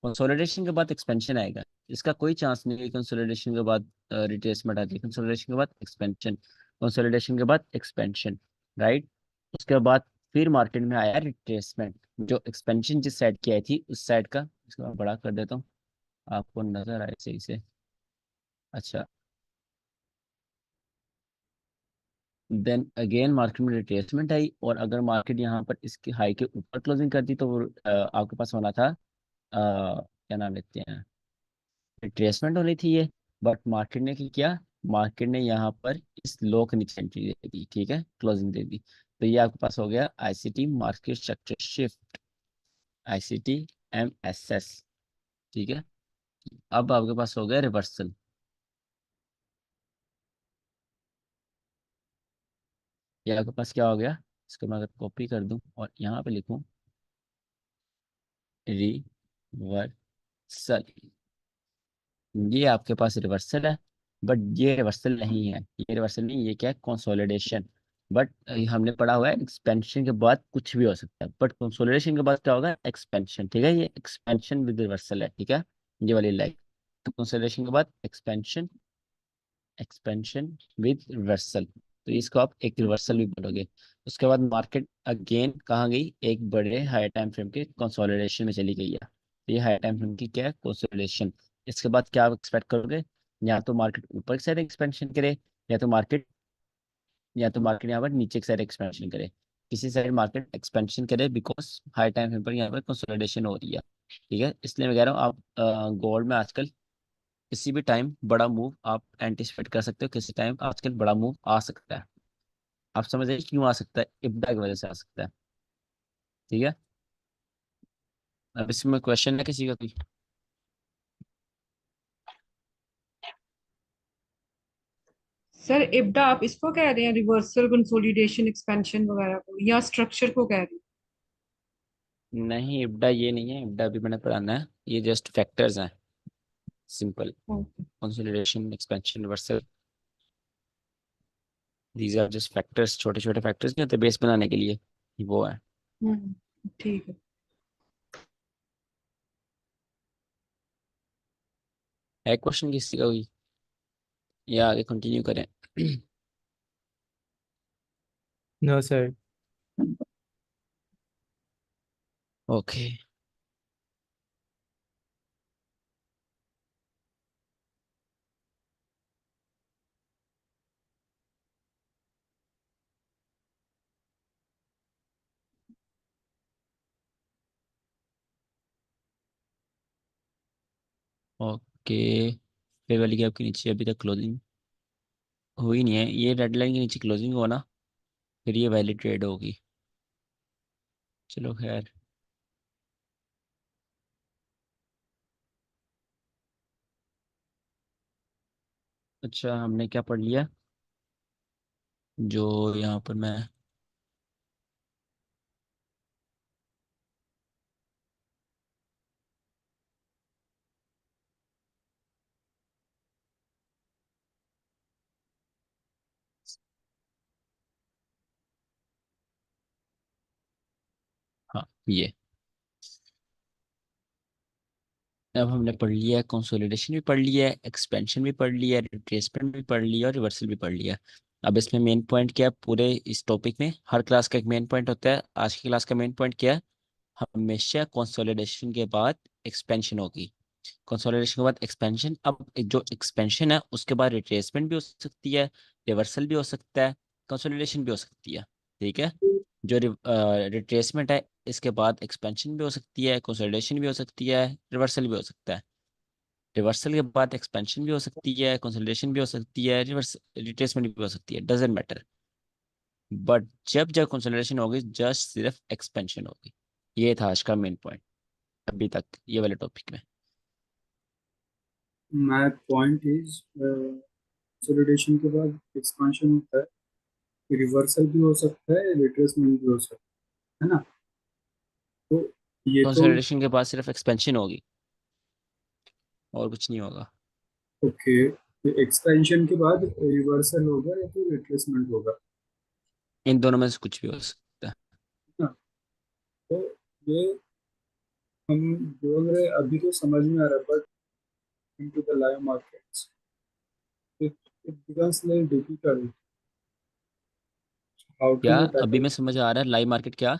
कंसोलिडेशन के बाद एक्सपेंशन आएगा। इसका कोई चांस नहीं है कंसोलिडेशन के बाद रिट्रेसमेंट आती है, कंसोलिडेशन के बाद एक्सपेंशन, कंसोलिडेशन के बाद एक्सपेंशन, राइट। उसके बाद फिर मार्केट में आया रिट्रेसमेंट, जो एक्सपेंशन जिस साइड की आई थी उस साइड का। इसको मैं बड़ा कर देता हूँ, आपको नजर आए सही से। अच्छा, देन अगेन मार्केट में रिट्रेसमेंट आई, और अगर मार्केट यहाँ पर इसके हाई के ऊपर क्लोजिंग करती तो वो आपके पास होना था, क्या नाम लेते हैं, रिट्रेसमेंट होनी थी ये। बट मार्केट ने क्या किया, मार्केट ने यहाँ पर इस लो के नीचे एंट्री दे दी, ठीक है, क्लोजिंग दे दी। तो ये आपके पास हो गया ICT market structure shift, ICT MSS, ठीक है। अब आपके पास हो गया रिवर्सल। ये आपके पास क्या हो गया, इसको मैं अगर कॉपी कर दूं और यहाँ पे लिखूं रिवर्सल, ये आपके पास रिवर्सल है। बट ये रिवर्सल नहीं है, ये रिवर्सल नहीं, ये क्या है, कंसोलिडेशन। बट हमने पढ़ा हुआ है एक्सपेंशन के बाद कुछ भी हो सकता है, बट कंसोलिडेशन के बाद क्या होगा, एक्सपेंशन, ठीक है। ये एक्सपेंशन विद रिवर्सल है, ठीक है, ये वाली लाइन। तो कंसोलिडेशन के बाद एक्सपेंशन, एक्सपेंशन विद रिवर्सल, तो इसको आप एक रिवर्सल भी बोलोगे। उसके बाद मार्केट अगेन कहाँ गई, एक बड़े हाई टाइम फ्रेम के कंसोलिडेशन में चली गई है। तो ये हाई टाइम फ्रेम की क्या है, कंसोलिडेशन। इसके बाद क्या आप एक्सपेक्ट करोगे, या तो मार्केट ऊपर की साइड एक्सपेंशन करे, या तो मार्केट या तो मार्केट यहाँ पर नीचे की साइड एक्सपेंशन करे। किसी साइड मार्केट एक्सपेंशन करे, बिकॉज हाई टाइम फ्रेम पर यहाँ पर कंसोलिडेशन हो रही है, ठीक है। इसलिए मैं कह रहा हूँ आप गोल्ड में आजकल किसी भी टाइम बड़ा मूव आप एंटिसिपेट कर सकते हो, किसी टाइम आजकल बड़ा मूव आ सकता है। आप समझ रहे हैं क्यों आ सकता है, इब्डा की वजह से आ सकता है, ठीक है। अब इसमें क्वेश्चन है किसी का कोई। सर इब्डा आप इसको कह रहे हैं, रिवर्सल कंसोलिडेशन एक्सपेंशन वगैरह को, या स्ट्रक्चर को कह रहे नहीं, इब्डा ये नहीं है, इब्डा भी मैंने पढ़ाना है, ये जस्ट फैक्टर्स हैं, सिंपल। हैं? Consolidation, expansion, reversal, these are just factors, छोटे छोटे फैक्टर्स नहीं होते बेस बनाने के लिए, वो है। ठीक है। क्वेश्चन किसी का कोई, या आगे कंटिन्यू करें। No sir. Okay, okay. फिर वाली गैप के नीचे अभी तक क्लोजिंग हुई नहीं है, ये रेड लाइन के नीचे क्लोजिंग हुआ ना, फिर ये वैलिड ट्रेड होगी। चलो खैर। अच्छा हमने क्या पढ़ लिया, जो यहाँ पर मैं हाँ ये अब हमने पढ़ लिया है, कंसोलिडेशन भी पढ़ लिया है, एक्सपेंशन भी पढ़ लिया है, रिट्रेसमेंट भी पढ़ लिया और रिवर्सल भी पढ़ लिया। अब इसमें मेन पॉइंट क्या है, पूरे इस टॉपिक में हर क्लास का एक मेन पॉइंट होता है। आज की क्लास का मेन पॉइंट क्या है, हमेशा कंसोलिडेशन के बाद एक्सपेंशन होगी। कंसोलिडेशन के बाद एक्सपेंशन, अब जो एक्सपेंशन है उसके बाद रिट्रेसमेंट भी हो सकती है, रिवर्सल भी हो सकता है, कंसोलिडेशन भी हो सकती है। ठीक है, जो रिट्रेसमेंट है इसके बाद एक्सपेंशन भी हो सकती है, कंसोलिडेशन भी हो सकती है, रिवर्सल भी हो सकता है। रिवर्सल के बाद एक्सपेंशन भी हो सकती है, कंसोलिडेशन भी हो सकती है, रिवर्स रिट्रेसमेंट भी हो सकती है, डजेंट मैटर। बट जब जब कंसोलिडेशन होगी जस्ट सिर्फ एक्सपेंशन होगी। ये था आज का मेन पॉइंट अभी तक ये वाले टॉपिक में। My point is कंसोलिडेशन के बाद एक्सपांशन होता है, रिवर्सल भी हो सकता है, रिट्रेसमेंट भी हो सकता है ना। तो ये तो कंसोलिडेशन के बाद सिर्फ एक्सपेंशन होगी और कुछ नहीं होगा। ओके, एक्सपेंशन के बाद रिवर्सल होगा या तो रिट्रेसमेंट होगा इन दोनों में से कुछ भी हो सकता है। ना। तो ये हम बोल रहे अभी तो समझ में आ रहा, but into the live markets it it becomes like difficult how क्या to अभी tackle. में समझ आ रहा है लाइव मार्केट क्या?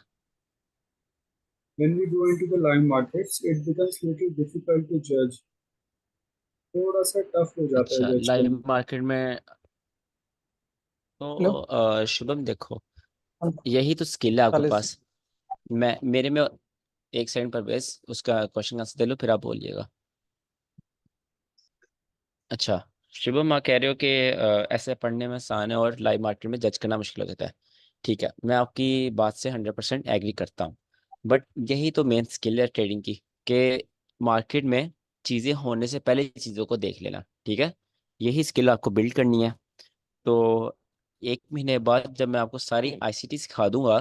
When we go into the live markets, it becomes little difficult to judge. थोड़ा सा टफ हो जाता है अच्छा जज करना. लाइव मार्केट में हेलो। तो शुभम देखो, यही तो स्किल है आपके 40। पास। मैं मेरे में एक सेकंड पर बेस उसका क्वेश्चन आंसर दे लो फिर आप बोलिएगा। अच्छा शुभम आप कह रहे हो कि ऐसे पढ़ने में आसान है और लाइव मार्केट में जज करना मुश्किल हो जाता है। ठीक है, मैं आपकी बात से 100% एग्री करता हूँ। बट यही तो मेन स्किल है ट्रेडिंग की, कि मार्केट में चीज़ें होने से पहले चीज़ों को देख लेना। ठीक है, यही स्किल आपको बिल्ड करनी है। तो 1 महीने बाद जब मैं आपको सारी आईसीटी सिखा दूंगा,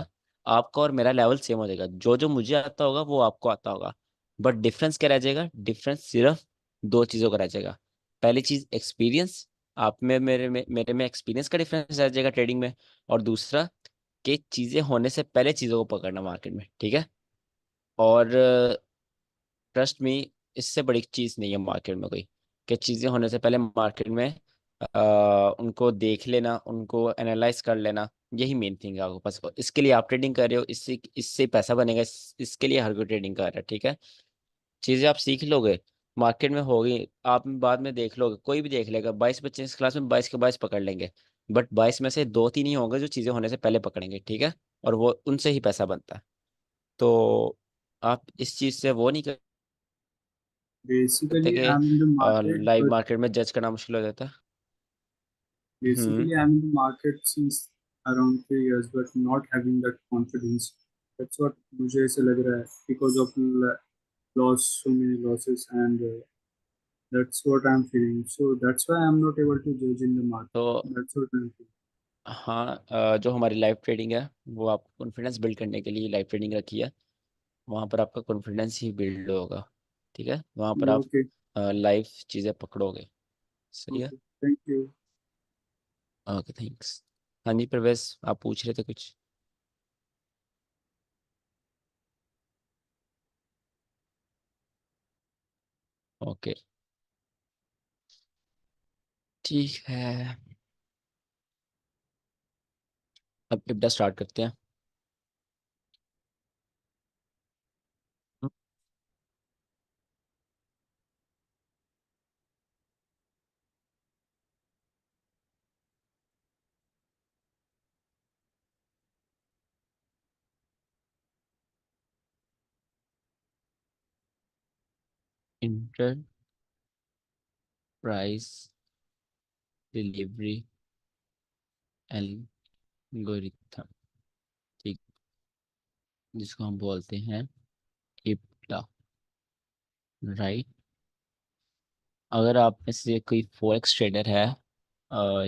आपका और मेरा लेवल सेम हो जाएगा। जो जो मुझे आता होगा वो आपको आता होगा। बट डिफरेंस क्या रह जाएगा, डिफरेंस सिर्फ दो चीज़ों का रह जाएगा। पहली चीज़ एक्सपीरियंस, आप में मेरे में एक्सपीरियंस का डिफरेंस रह जाएगा ट्रेडिंग में। और दूसरा कि चीज़ें होने से पहले चीज़ों को पकड़ना मार्केट में। ठीक है, और ट्रस्ट मी, इससे बड़ी चीज़ नहीं है मार्केट में कोई, कि चीज़ें होने से पहले मार्केट में उनको देख लेना, उनको एनालाइज कर लेना। यही मेन थिंग है आपके पास। और इसके लिए आप ट्रेडिंग कर रहे हो, इससे इससे पैसा बनेगा, इसके लिए हर कोई ट्रेडिंग कर रहा है। ठीक है, चीज़ें आप सीख लोगे, मार्केट में होगी, आप बाद में देख लोगे, कोई भी देख लेगा। 22 बच्चे इस क्लास में 22 के 22 पकड़ लेंगे, बट 22 में से 2-3 ही होंगे जो चीज़ें होने से पहले पकड़ेंगे। ठीक है, और वो उनसे ही पैसा बनता है। तो आप इस चीज़ से वो नहीं करते Basically, कि I'm in the market, live but market में जज करना मुश्किल हो जाता है। हम्म। basically I'm in the market since around 3 years, but not having that confidence. That's what मुझे ऐसे लग रहा है because of loss, so many losses, and that's what I'm feeling. So that's why I'm not able to judge in the market. तो That's what I'm feeling. हाँ, जो हमारी live trading है वो आप कॉन्फिडेंस बिल्ड करने के लिए लाइव ट्रेडिंग रखी है। वहाँ पर आपका कॉन्फिडेंस ही बिल्ड होगा। ठीक है, वहाँ पर Yeah, आप okay, लाइव चीज़ें पकड़ोगे। सही है। okay. Thank you. Okay thanks. हाँ जी प्रवेश, आप पूछ रहे थे कुछ। ओके ठीक है, अब इब्दा स्टार्ट करते हैं। Enterprise delivery algorithm. जिसको हम बोलते हैं इप्टा, राइट। अगर आप में से कोई फॉरेक्स ट्रेडर है,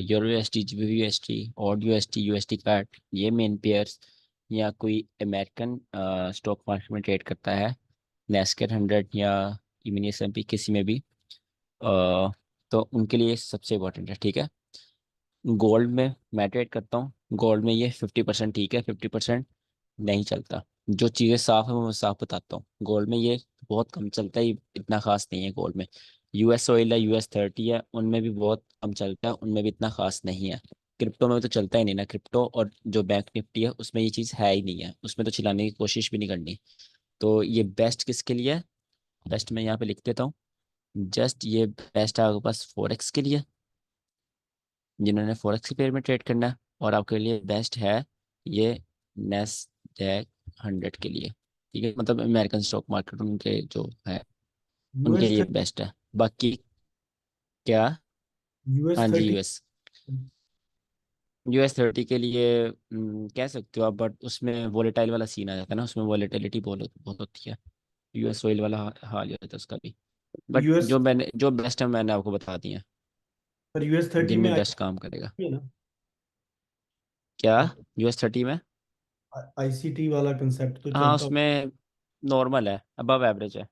euro USD, GBP USD, AUD USD, USD CAD, ये मेन पेयर्स, या कोई अमेरिकन स्टॉक मार्केट में ट्रेड करता है, नैस्डैक 100 या इवन S&P किसी में भी, तो उनके लिए सबसे इम्पोर्टेंट है, ठीक है। गोल्ड में मैं ट्रेड करता हूँ, गोल्ड में ये 50% ठीक है, 50% नहीं चलता। जो चीज़ें साफ है वो मैं साफ बताता हूँ। गोल्ड में ये बहुत कम चलता है, ये इतना खास नहीं है गोल्ड में। US ऑयल है, US 30 है, उनमें भी बहुत कम चलता है, उनमें भी इतना खास नहीं है। क्रिप्टो में तो चलता ही नहीं ना, क्रिप्टो और जो बैंक निफ्टी है उसमें ये चीज़ है ही नहीं है, उसमें तो चिल्लाने की कोशिश भी नहीं करनी। तो ये बेस्ट किसके लिए है? बेस्ट मैं यहाँ पे लिख देता हूँ। जस्ट ये बेस्ट है आपके पास फॉरेक्स के लिए, जिन्होंने फॉरेक्स के पेयर में ट्रेड करना है, और आपके लिए बेस्ट है ये नेस्डैक 100 के लिए, ठीक है। मतलब अमेरिकन स्टॉक मार्केट उनके जो है उनके यूएस लिए बेस्ट है। बाकी क्या? यूएस हाँ जी, 30। US 30 के लिए कह सकते हो आप, बट उसमें वोलेटाइल वाला सीन आ जाता है ना, उसमें वोलेटिलिटी बहुत बहुत होती है। US ऑयल वाला हाल ही होता है उसका भी। बट यूएस जो बेस्ट है मैंने आपको बता दिया, पर US 30 में जिनमें आई बेस्ट काम करेगा। है ना, क्या? US 30 में? आईसीटी वाला कंसेप्ट तो हाँ, चलता उसमें नॉर्मल है, अबव एवरेज है।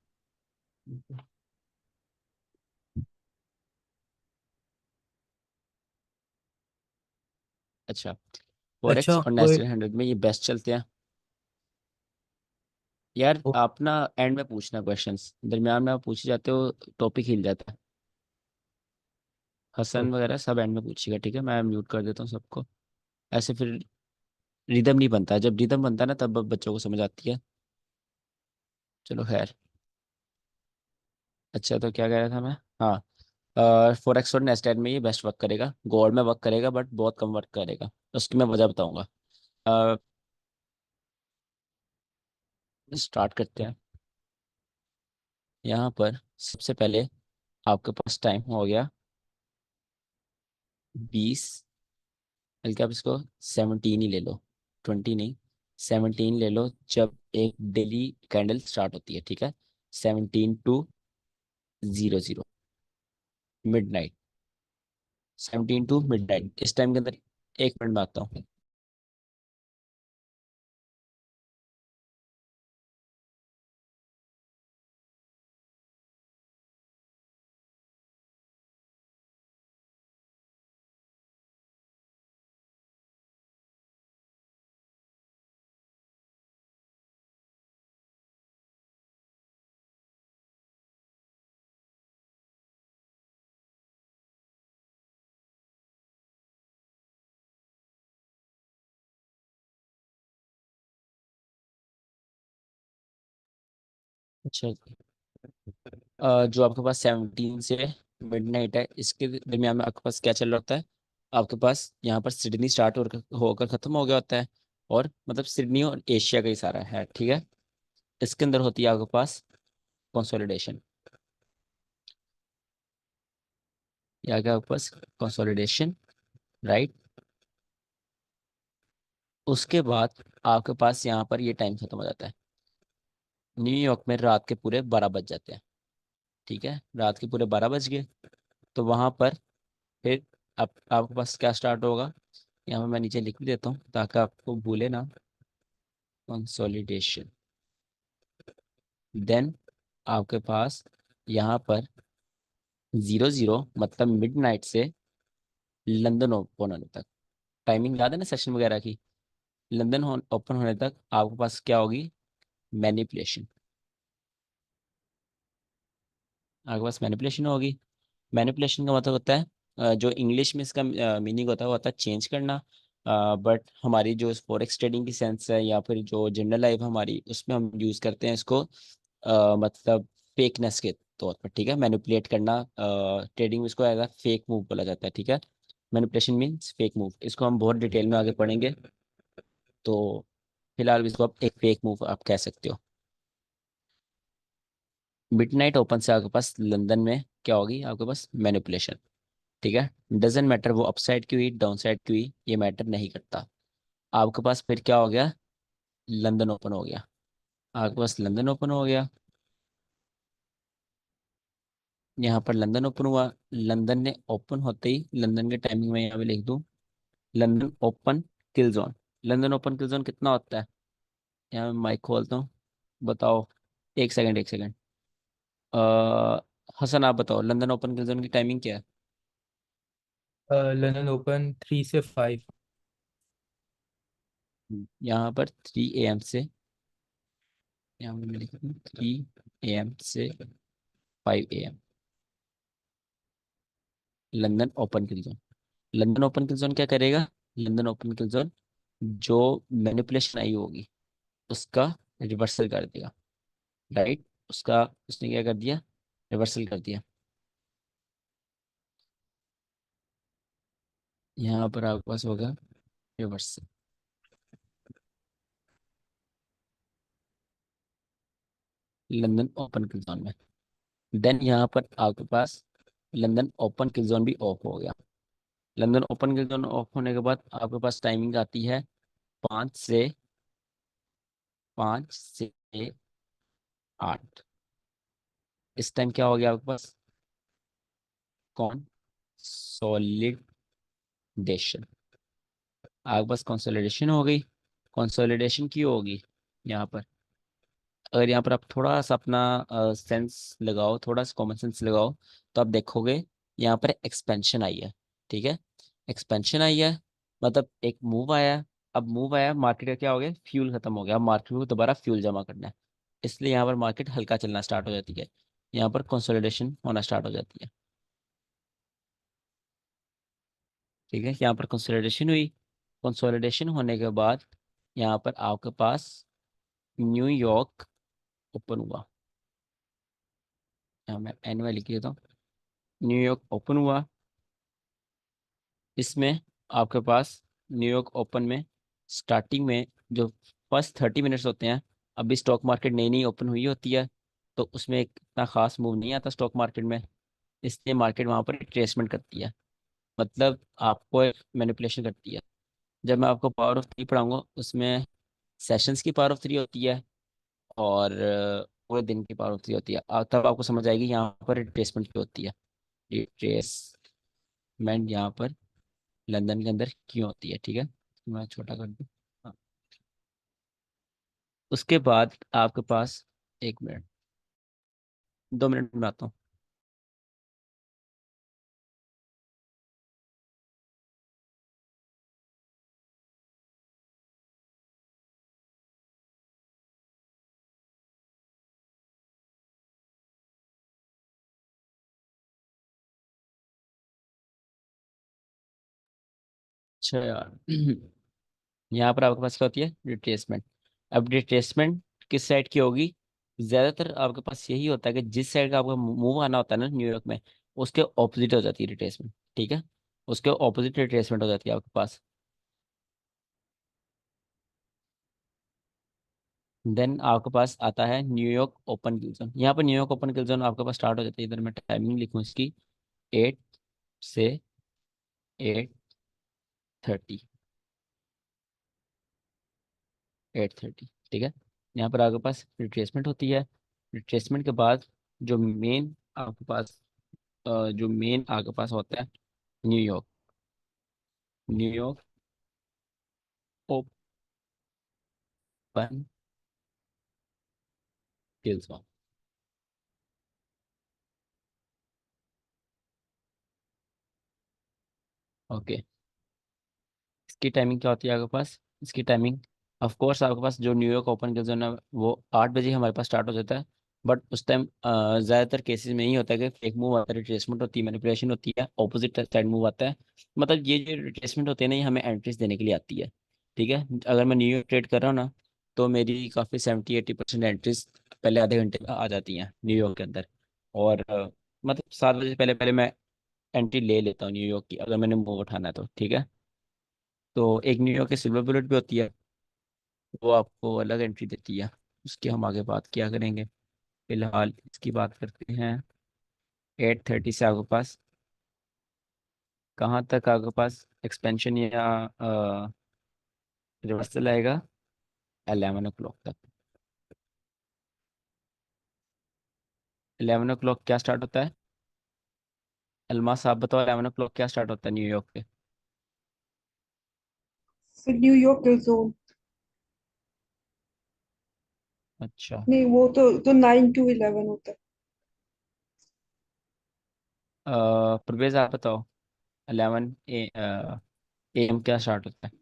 होगा। अच्छा, अच्छा फॉरेक्स और कोई नेस्ले 100 में ये बेस्ट चलते हैं। यार आप ना एंड में पूछना क्वेश्चंस, दरमियान में आप पूछे जाते हो, टॉपिक हिल जाता है। हसन वगैरह सब एंड में पूछेगा, ठीक है। मैं म्यूट कर देता हूँ सबको, ऐसे फिर रिदम नहीं बनता। जब रिदम बनता है ना तब बच्चों को समझ आती है। चलो खैर। अच्छा, तो क्या कह रहा था मैं? हाँ, फॉरेक्स और नेस्टेड में ये बेस्ट वर्क करेगा, गोल्ड में वर्क करेगा बट बहुत कम वर्क करेगा, उसकी मैं वजह बताऊंगा। स्टार्ट करते हैं। यहाँ पर सबसे पहले आपके पास टाइम हो गया 20, बल्कि आप इसको 17 ही ले लो, 20 नहीं, 17 ले लो। जब एक डेली कैंडल स्टार्ट होती है, ठीक है, 17 to 00, मिड, 17 to मिड, इस टाइम के अंदर 1 मिनट में आता हूँ। अच्छा, जो आपके पास 17 से मिड है, इसके दरमियान में आपके पास क्या चल रहा होता है? आपके पास यहाँ पर सिडनी स्टार्ट होकर खत्म हो गया होता है, और मतलब सिडनी और एशिया का ही सारा है, ठीक है। इसके अंदर होती है आपके पास कंसोलिडेशन, या क्या आपके पास कंसोलिडेशन, राइट। उसके बाद आपके पास यहाँ पर ये टाइम खत्म हो जाता है। न्यूयॉर्क में रात के पूरे 12 बज जाते हैं, ठीक है, रात के पूरे 12 बज गए। तो वहां पर फिर आपके पास क्या स्टार्ट होगा? यहाँ पे मैं नीचे लिख भी देता हूँ ताकि आपको भूले ना। कंसोलिडेशन, देन आपके पास यहाँ पर 00 मतलब मिडनाइट से लंदन ओपन होने तक, टाइमिंग याद है ना सेशन वगैरह की? लंदन ओपन होने तक आपके पास क्या होगी? मैनिपुलेशन, आपके पास मैनिपुलेशन होगी। मैनिपुलेशन का मतलब होता है, जो इंग्लिश में इसका मीनिंग होता है वो होता है चेंज करना। बट हमारी जो फॉरेक्स ट्रेडिंग की सेंस है, या फिर जो जनरल लाइफ हमारी, उसमें हम यूज़ करते हैं इसको मतलब फेकनेस के तौर पर, ठीक है। मैनिपुलेट करना, ट्रेडिंग में इसको एज फेक मूव बोला जाता है, ठीक है। मैनिपुलेशन मीन्स फेक मूव, इसको हम बहुत डिटेल में आगे पढ़ेंगे। तो फिलहाल इसको आप एक फेक मूव आप कह सकते हो। मिडनाइट ओपन से आपके पास लंदन में क्या होगी? आपके पास मैनिपुलेशन, ठीक है। डजेंट मैटर वो अपसाइड की हुई डाउन साइड की हुई, ये मैटर नहीं करता। आपके पास फिर क्या हो गया? लंदन ओपन हो गया, आपके पास लंदन ओपन हो गया, यहाँ पर लंदन ओपन हुआ। लंदन ने ओपन होते ही लंदन के टाइमिंग में यहाँ पे लिख दूँ, लंदन ओपन किल जोन। लंदन ओपन किल जोन कितना होता है? यहाँ मैं माइक खोलता हूँ, बताओ। एक सेकंड, एक सेकंड। हसन आप बताओ, लंदन ओपन किल जोन की टाइमिंग क्या है? लंदन ओपन 3 से 5। यहाँ पर 3 AM से, यहाँ पर मैं लिख दूँ 3 AM से 5 AM, London open kill zone. London open kill zone क्या करेगा? लंदन ओपन किल जोन जो मैनिपुलेशन आई होगी उसका रिवर्सल कर देगा, राइट। उसका उसने क्या कर दिया? रिवर्सल कर दिया। यहाँ पर आपके पास होगा रिवर्सल, लंदन ओपन किल जोन में। देन यहाँ पर आपके पास लंदन ओपन किल जोन भी ऑफ हो गया। London open kill zone of होने के बाद आपके पास टाइमिंग आती है 5 से 8। इस टाइम क्या हो गया आपके पास? कंसोलिडेशन। आपके पास कंसोलिडेशन हो गई। कंसोलिडेशन क्यों होगी? यहाँ पर अगर यहाँ पर आप थोड़ा सा अपना सेंस लगाओ, थोड़ा सा कॉमन सेंस लगाओ, तो आप देखोगे यहाँ पर एक्सपेंशन आई है, ठीक है। एक्सपेंशन आई है मतलब एक मूव आया है। अब मूव आया, मार्केट का क्या हो गया? फ्यूल खत्म हो गया, अब मार्केट को दोबारा फ्यूल जमा करना है, इसलिए यहाँ पर मार्केट हल्का चलना स्टार्ट हो जाती है, यहाँ पर कंसोलिडेशन होना स्टार्ट हो जाती है, ठीक है। यहाँ पर कंसोलिडेशन हुई। कंसोलिडेशन होने के बाद यहाँ पर आपके पास न्यूयॉर्क ओपन हुआ। यहाँ मैं एनुअल लिख देता हूँ, न्यूयॉर्क ओपन हुआ। इसमें आपके पास न्यूयॉर्क ओपन में स्टार्टिंग में जो फर्स्ट 30 मिनट्स होते हैं, अभी स्टॉक मार्केट नई नई ओपन हुई होती है, तो उसमें इतना खास मूव नहीं आता स्टॉक मार्केट में, इसलिए मार्केट वहाँ पर रिट्रेसमेंट करती है, मतलब आपको मैनिपुलेशन करती है। जब मैं आपको पावर ऑफ 3 पढ़ाऊंगा उसमें सेशंस की पावर ऑफ 3 होती है और पूरे दिन की पावर ऑफ 3 होती है, तब आपको समझ आएगी यहाँ पर रिट्रेसमेंट क्यों होती है। रिट्रेसमेंट यहाँ पर लंदन के अंदर क्यों होती है, ठीक है। मैं छोटा कर दूँ। हाँ। उसके बाद आपके पास 1 मिनट, 2 मिनट में आता हूँ। अच्छा यार यहाँ पर आपके पास क्या होती है? रिट्रेसमेंट। अब रिट्रेसमेंट किस साइड की होगी? ज्यादातर आपके पास यही होता है कि जिस साइड का आपका मूव आना होता है ना न्यूयॉर्क में, उसके ऑपोजिट हो जाती है रिट्रेसमेंट, ठीक है। उसके ऑपोजिट रिट्रेसमेंट हो जाती है आपके पास। देन आपके पास आता है न्यूयॉर्क ओपन किल जोन। यहाँ पर न्यूयॉर्क ओपन किल जोन आपके पास स्टार्ट हो जाती है, इधर मैं टाइमिंग लिखूँ इसकी, 8 से 8:30, 8:30, ठीक है। यहाँ पर आपके पास रिट्रेसमेंट होती है। रिट्रेसमेंट के बाद जो मेन आपके पास जो मेन आपके पास होता है न्यूयॉर्क, न्यूयॉर्क ओपन किल जोन। ओके, इसकी टाइमिंग क्या होती है आपके पास? इसकी टाइमिंग ऑफ कोर्स आपके पास जो न्यूयॉर्क ओपन किल जोन है वो 8 बजे हमारे पास स्टार्ट हो जाता है, बट उस टाइम ज़्यादातर केसेस में यही होता है कि फेक मूव आता है, रिट्रेसमेंट होती है, मैनिपुलेशन होती है, ऑपोजिट साइड मूव आता है। मतलब ये जो रिट्रेसमेंट होते हैं ना, ये हमें एंट्रीज देने के लिए आती है, ठीक है। अगर मैं न्यूयॉर्क ट्रेड कर रहा हूँ ना, तो मेरी काफ़ी 70-80% एंट्रीज पहले आधे घंटे में आ जाती हैं न्यूयॉर्क के अंदर। और मतलब 7 बजे पहले पहले मैं एंट्री ले लेता हूँ न्यूयॉर्क की, अगर मैंने मूव उठाना है तो, ठीक है। तो एक न्यूयॉर्क की सिल्वर बुलेट भी होती है, वो आपको अलग एंट्री देती है, उसकी हम आगे बात किया करेंगे। फिलहाल इसकी बात करते हैं। 8:30 से आपके पास कहाँ तक आपके पास एक्सपेंशन या रिवर्सल आएगा? 11 o'clock तक। 11 o'clock क्या स्टार्ट होता है? अलमास आप बताओ, 11 o'clock क्या स्टार्ट होता है न्यूयॉर्क पे? फिर न्यूयॉर्क किल जोन। अच्छा। नहीं, वो तो 9 to 11 होता है। परवेज आप बताओ, 11 AM क्या स्टार्ट होता है?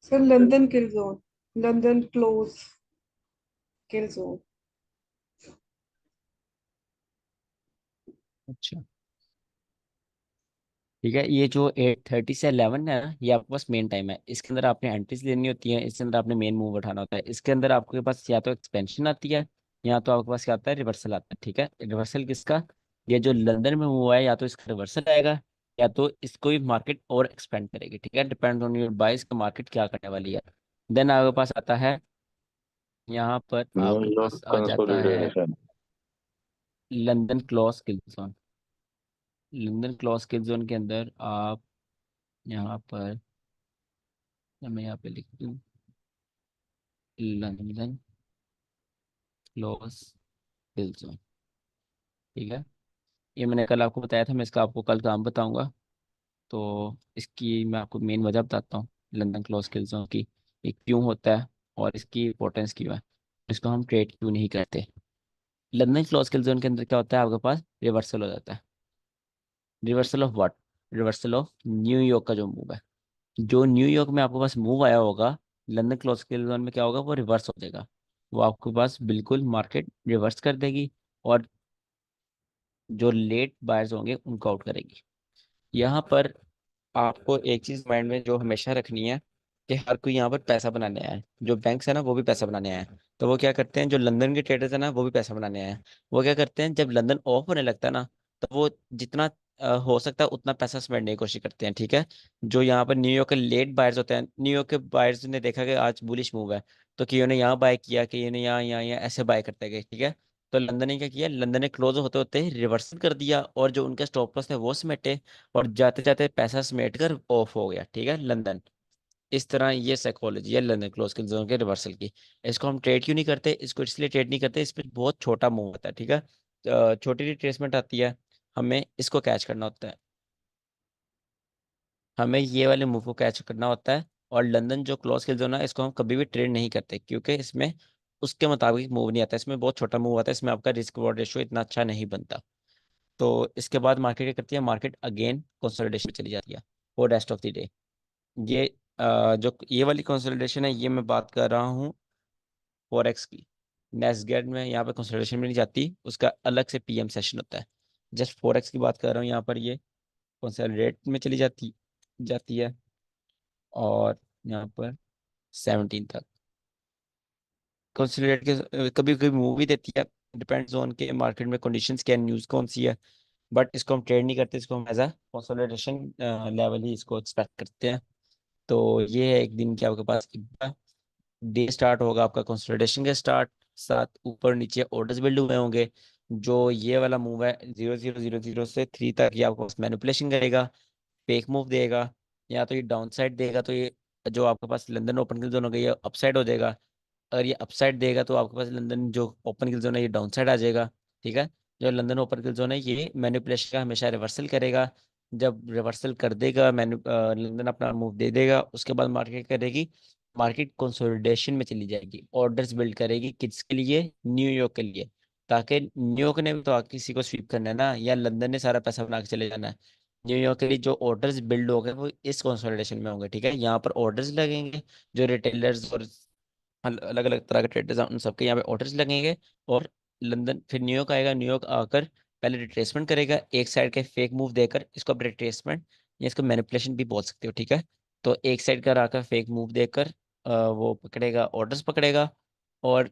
सर लंदन किल जोन, लंदन क्लोज किल जोन। अच्छा ठीक है, ये जो 8:30 से 11 है ना, ये आपके पास मेन टाइम है। इसके अंदर आपने एंट्रीज लेनी होती है, इसके अंदर आपने मेन मूव उठाना होता है। इसके अंदर आपके पास या तो एक्सपेंशन आती है, या तो आपके पास क्या आता है, रिवर्सल आता है। ठीक है, रिवर्सल किसका? ये जो लंदन में मूव है, या तो इसका रिवर्सल आएगा, या तो इसको भी मार्केट और एक्सपेंड करेगी। ठीक है, डिपेंड ऑन योर बाइस का मार्केट क्या करने वाली है। देन आपके पास आता है, यहाँ पर आपके न्यूयॉर्क पास आ जाता है कंसोलिडेशन। लंदन क्लॉज किल जोन। लंदन क्लॉज किल जोन के अंदर आप यहाँ पर, मैं यहाँ पे लिख दूँ, लंदन क्लॉज किल जोन। ठीक है, ये मैंने कल आपको बताया था, मैं इसका आपको कल काम बताऊंगा। तो इसकी मैं आपको मेन वजह बताता हूँ लंदन क्लॉज किल जोन की, ये क्यों होता है और इसकी इंपॉर्टेंस क्यों है, इसको हम ट्रेड क्यों नहीं करते। लंदन क्लॉज किल जोन के अंदर क्या होता है, आपके पास रिवर्सल हो जाता है। Reversal of what? Reversal of New York का जो मूव है। जो न्यूयॉर्क में आपके पास मूव आया होगा, लंदन क्लॉज के जोन में क्या होगा, वो रिवर्स हो जाएगा। वो आपके पास बिल्कुल मार्केट रिवर्स कर देगी, और जो लेट बायर्स होंगे उनको आउट करेगी। यहाँ पर आपको एक चीज माइंड में जो हमेशा रखनी है, कि हर कोई यहाँ पर पैसा बनाने आया है। जो बैंक्स है ना, वो भी पैसा बनाने आए हैं। तो वो क्या करते हैं, जो लंदन के ट्रेडर्स है ना, वो भी पैसा बनाने आए हैं। वो क्या करते हैं, जब लंदन ऑफ होने लगता है ना, तो वो जितना हो सकता है उतना पैसा समेटने की कोशिश करते हैं। ठीक है, जो यहाँ पर न्यूयॉर्क के लेट बायर्स होते हैं, न्यूयॉर्क के बायर्स ने देखा कि आज बुलिश मूव है, तो किसी ने यहाँ बाय किया, कि ने यहाँ ऐसे बाय करते गए। ठीक है, तो लंदन ने क्या किया, लंदन ने क्लोज होते होते रिवर्सल कर दिया, और जो उनके स्टॉप लॉस थे वो समेटे, और जाते जाते पैसा समेट कर ऑफ हो गया। ठीक है, लंदन। इस तरह ये साइकोलॉजी है लंदन क्लोज के जोन के रिवर्सल की। इसको हम ट्रेड क्यों नहीं करते, इसको इसलिए ट्रेड नहीं करते, इस पर बहुत छोटा मूव होता है। ठीक है, छोटी रिट्रेसमेंट आती है, हमें इसको कैच करना होता है, हमें ये वाले मूव को कैच करना होता है। और लंदन जो क्लोज किल जोन है, इसको हम कभी भी ट्रेड नहीं करते, क्योंकि इसमें उसके मुताबिक मूव नहीं आता, इसमें बहुत छोटा मूव आता है, इसमें आपका रिस्क रिवॉर्ड रेशियो इतना अच्छा नहीं बनता। तो इसके बाद मार्केट क्या करती है, मार्केट अगेन कंसोलिडेशन में चली जाती है for rest of the day. ये जो ये वाली कंसोलिडेशन है, ये मैं बात कर रहा हूँ फॉरेक्स की। नेस्टगेट में यहाँ पे कंसोलिडेशन में नहीं जाती, उसका अलग से पीएम सेशन होता है। जस्ट फॉरेक्स की बात कर रहा हूँ, यहाँ पर ये कंसोलिडेट में चली जाती जाती है, और यहाँ पर 17 तक कंसोलिडेट के कभी कभी मूव भी देती है, डिपेंड्स ऑन के मार्केट में कंडीशंस क्या, न्यूज़ कौन सी है। बट इसको हम ट्रेड नहीं करते, इसको हम एज अ कंसोलिडेशन लेवल ही इसको एक्सपेक्ट करते हैं। तो ये है एक दिन की आपके पास डे स्टार्ट होगा आपका कंसोलिडेशन के स्टार्ट साथ, ऊपर नीचे ऑर्डर्स बिल्ड हुए होंगे। जो ये वाला मूव है 0000 से 3 तक, ये आपको मैनिपुलेशन करेगा, फेक मूव देगा। या तो ये डाउन साइड देगा, तो ये जो आपके पास लंदन ओपन की जोन हो गई है अपसाइड हो जाएगा। अगर ये अपसाइड देगा, तो आपके पास लंदन जो ओपन किल जोन है, ये डाउन साइड आ जाएगा। ठीक है, जो लंदन ओपन किल जोन है, ये मैनिपुलेशन का हमेशा रिवर्सल करेगा। जब रिवर्सल कर देगा, लंदन अपना मूव दे देगा, उसके बाद मार्केट करेगी, मार्केट कंसोलिडेशन में चली जाएगी, ऑर्डर्स बिल्ड करेगी, किसके लिए, न्यूयॉर्क के लिए। ताकि न्यूयॉर्क ने भी तो आगे किसी को स्वीप करना है ना, या लंदन ने सारा पैसा बना के चले जाना है। न्यूयॉर्क के लिए जो ऑर्डर्स बिल्ड हो गए, वो इस कंसोलिडेशन में होंगे। ठीक है, यहाँ पर ऑर्डर्स लगेंगे, जो रिटेलर्स और अलग अलग तरह के ट्रेडर्स हैं, उन सबके यहाँ पे ऑर्डर्स लगेंगे। और लंदन फिर न्यूयॉर्क आएगा, न्यूयॉर्क आकर पहले रिट्रेसमेंट करेगा, एक साइड के फेक मूव देकर, इसको आप रिट्रेसमेंट या इसको मैनिपुलेशन भी बोल सकते हो। ठीक है, तो एक साइड का आकर फेक मूव देकर वो पकड़ेगा, ऑर्डर्स पकड़ेगा, और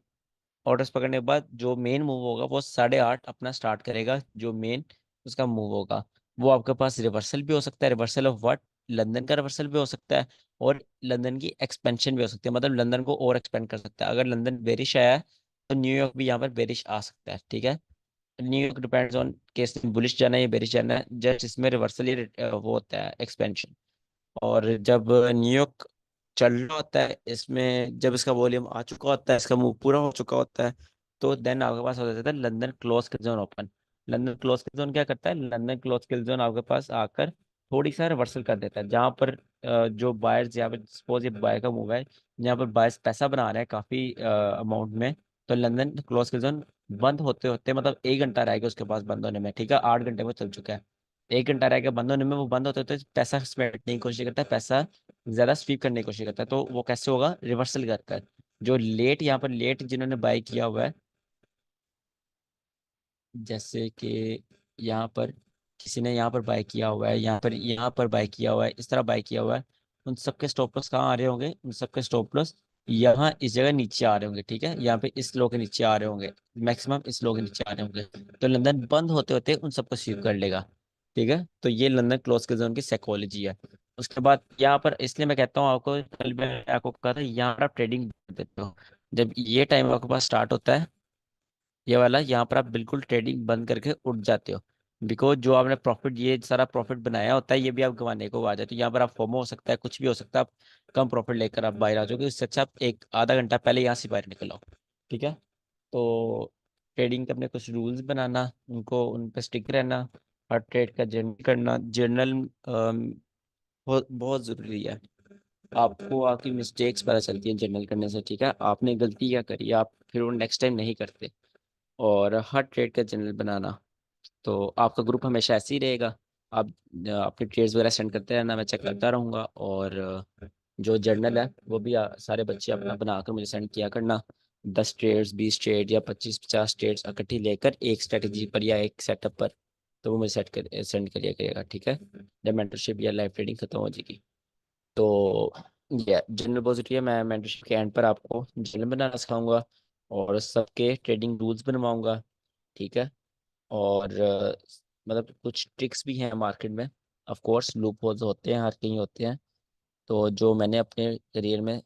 ऑर्डर्स पकड़ने के बाद जो मेन मूव होगा, वो 8:30 अपना स्टार्ट करेगा। जो मेन उसका मूव होगा, वो आपके पास रिवर्सल भी हो सकता है, रिवर्सल ऑफ व्हाट, लंदन का रिवर्सल भी हो सकता है, और लंदन की एक्सपेंशन भी हो सकती है, मतलब लंदन को और एक्सपेंड कर सकता है। अगर लंदन बेरिश आया है, तो न्यूयॉर्क भी यहाँ पर बेरिश आ सकता है। ठीक है, New York depends on case bullish जाना है या बेरिश जाना है, जस्ट इसमें रिवर्सल ही वो होता है एक्सपेंशन। और जब न्यूयॉर्क चल रहा होता है इसमें, जब इसका वॉल्यूम आ चुका होता है, इसका मूव पूरा हो चुका होता है, तो देन आपके पास हो जाता है लंदन क्लोज किल जोन ओपन। लंदन क्लोज किल जोन क्या करता है, लंदन क्लोज किल जोन आपके पास आकर थोड़ी सा रिवर्सल कर देता है, जहाँ पर जो बायर्स, यहाँ पर सपोज ये बाय का मूव है, जहाँ पर बायर्स पैसा बना रहे हैं काफी अमाउंट में, तो लंदन क्लोज किल जोन बंद होते होते, मतलब 1 घंटा रहेगा उसके पास बंद होने में, ठीक है, 8 घंटे में चल चुका है, 1 घंटा रह गया बंद होने में, वो बंद होते होते पैसा स्पेंड करने की कोशिश करता है, पैसा ज्यादा स्वीप करने की कोशिश करता है, तो वो कैसे होगा, रिवर्सल करता है। जो लेट, यहाँ पर लेट जिन्होंने बाय किया हुआ है, जैसे कि यहाँ पर किसी ने यहाँ पर बाय किया हुआ है, यहाँ पर बाय किया हुआ है, इस तरह बाय किया हुआ है, उन सबके स्टॉप लॉस कहाँ आ रहे होंगे, उन सबके स्टॉप लॉस यहाँ इस जगह नीचे आ रहे होंगे, ठीक है, यहाँ पे इस लो के नीचे आ रहे होंगे, मैक्सिमम इस लो के नीचे आ रहे होंगे, तो लंदन बंद होते होते उन सबको स्वीप कर लेगा, ठीक है, तो ये लंदन क्लोज के जोन की साइकोलॉजी है। उसके बाद यहाँ पर, इसलिए मैं कहता हूँ आपको, कल मैं आपको कहा था, यहाँ पर आप ट्रेडिंग देते हो, जब ये टाइम आपके पास स्टार्ट होता है, ये वाला, यहाँ पर आप बिल्कुल ट्रेडिंग बंद करके उठ जाते हो, बिकॉज जो आपने प्रॉफिट, ये सारा प्रॉफिट बनाया होता है, ये भी आप गंवाने को आ जाते हो, यहाँ पर आप फोमो हो सकता है, कुछ भी हो सकता है, आप कम प्रॉफिट लेकर आप बाहर आ जाओगे, उससे अच्छा आप एक आधा घंटा पहले यहाँ से बाहर निकल आओ, ठीक है। तो ट्रेडिंग के अपने कुछ रूल्स बनाना, उनको उन पर स्टिक रहना, हर ट्रेड का जर्नल करना, जर्नल बहुत बहुत ज़रूरी है। आपको आपकी मिस्टेक्स पता चलती हैं जर्नल करने से, ठीक है, आपने गलती क्या करी, आप फिर वो नेक्स्ट टाइम नहीं करते। और हर ट्रेड का जर्नल बनाना, तो आपका ग्रुप हमेशा ऐसे ही रहेगा, आप अपने ट्रेड्स वगैरह सेंड करते रहना, मैं चेक करता रहूँगा, और जो जर्नल है वो भी सारे बच्चे अपना बनाकर मुझे सेंड किया करना, 10 ट्रेड्स, 20 ट्रेड या 25-50 ट्रेड्स इकट्ठी लेकर एक स्ट्रेटजी पर या एक सेटअप पर, तो वो मुझे सेंड करिए करिएगा, ठीक है, जब मेंटरशिप या लाइव ट्रेडिंग खत्म हो जाएगी। तो ये जनरल पॉजिटिव है, मैं मेंटरशिप के एंड पर आपको जनरल बनाना सिखाऊंगा, और सबके ट्रेडिंग रूल्स बनवाऊंगा, ठीक है, और मतलब कुछ ट्रिक्स भी हैं मार्केट में, ऑफ कोर्स लूप होल्स होते हैं, हर कहीं होते हैं, तो जो मैंने अपने करियर में,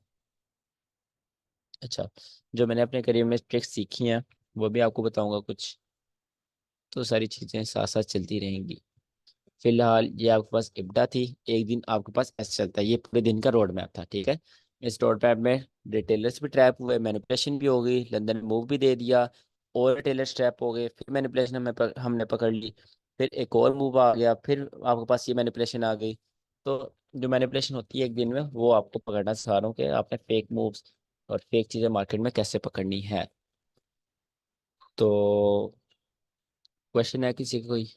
अच्छा, जो मैंने अपने करियर में ट्रिक्स सीखी हैं, वो भी आपको बताऊंगा कुछ, तो सारी चीज़ें साथ साथ चलती रहेंगी। फिलहाल ये आपके पास इब्डा थी, एक दिन आपके पास ऐसे चलता है, ये पूरे दिन का रोड मैप था, ठीक है, इस रोड मैप में रिटेलर्स भी ट्रैप हुए, मैनिपुलेशन भी हो गई, लंदन मूव भी दे दिया, और रिटेलर्स ट्रैप हो गए, फिर मैनिपुलेशन हमने पकड़ ली, फिर एक और मूव आ गया, फिर आपके पास ये मैनिपुलेशन आ गई। तो जो मैनिपुलेशन होती है एक दिन में, वो आपको पकड़ना सिखा रहा हूँ कि आपने फेक मूव्स और फेक चीज़ें मार्केट में कैसे पकड़नी है। तो क्वेश्चन है किसी का कोई,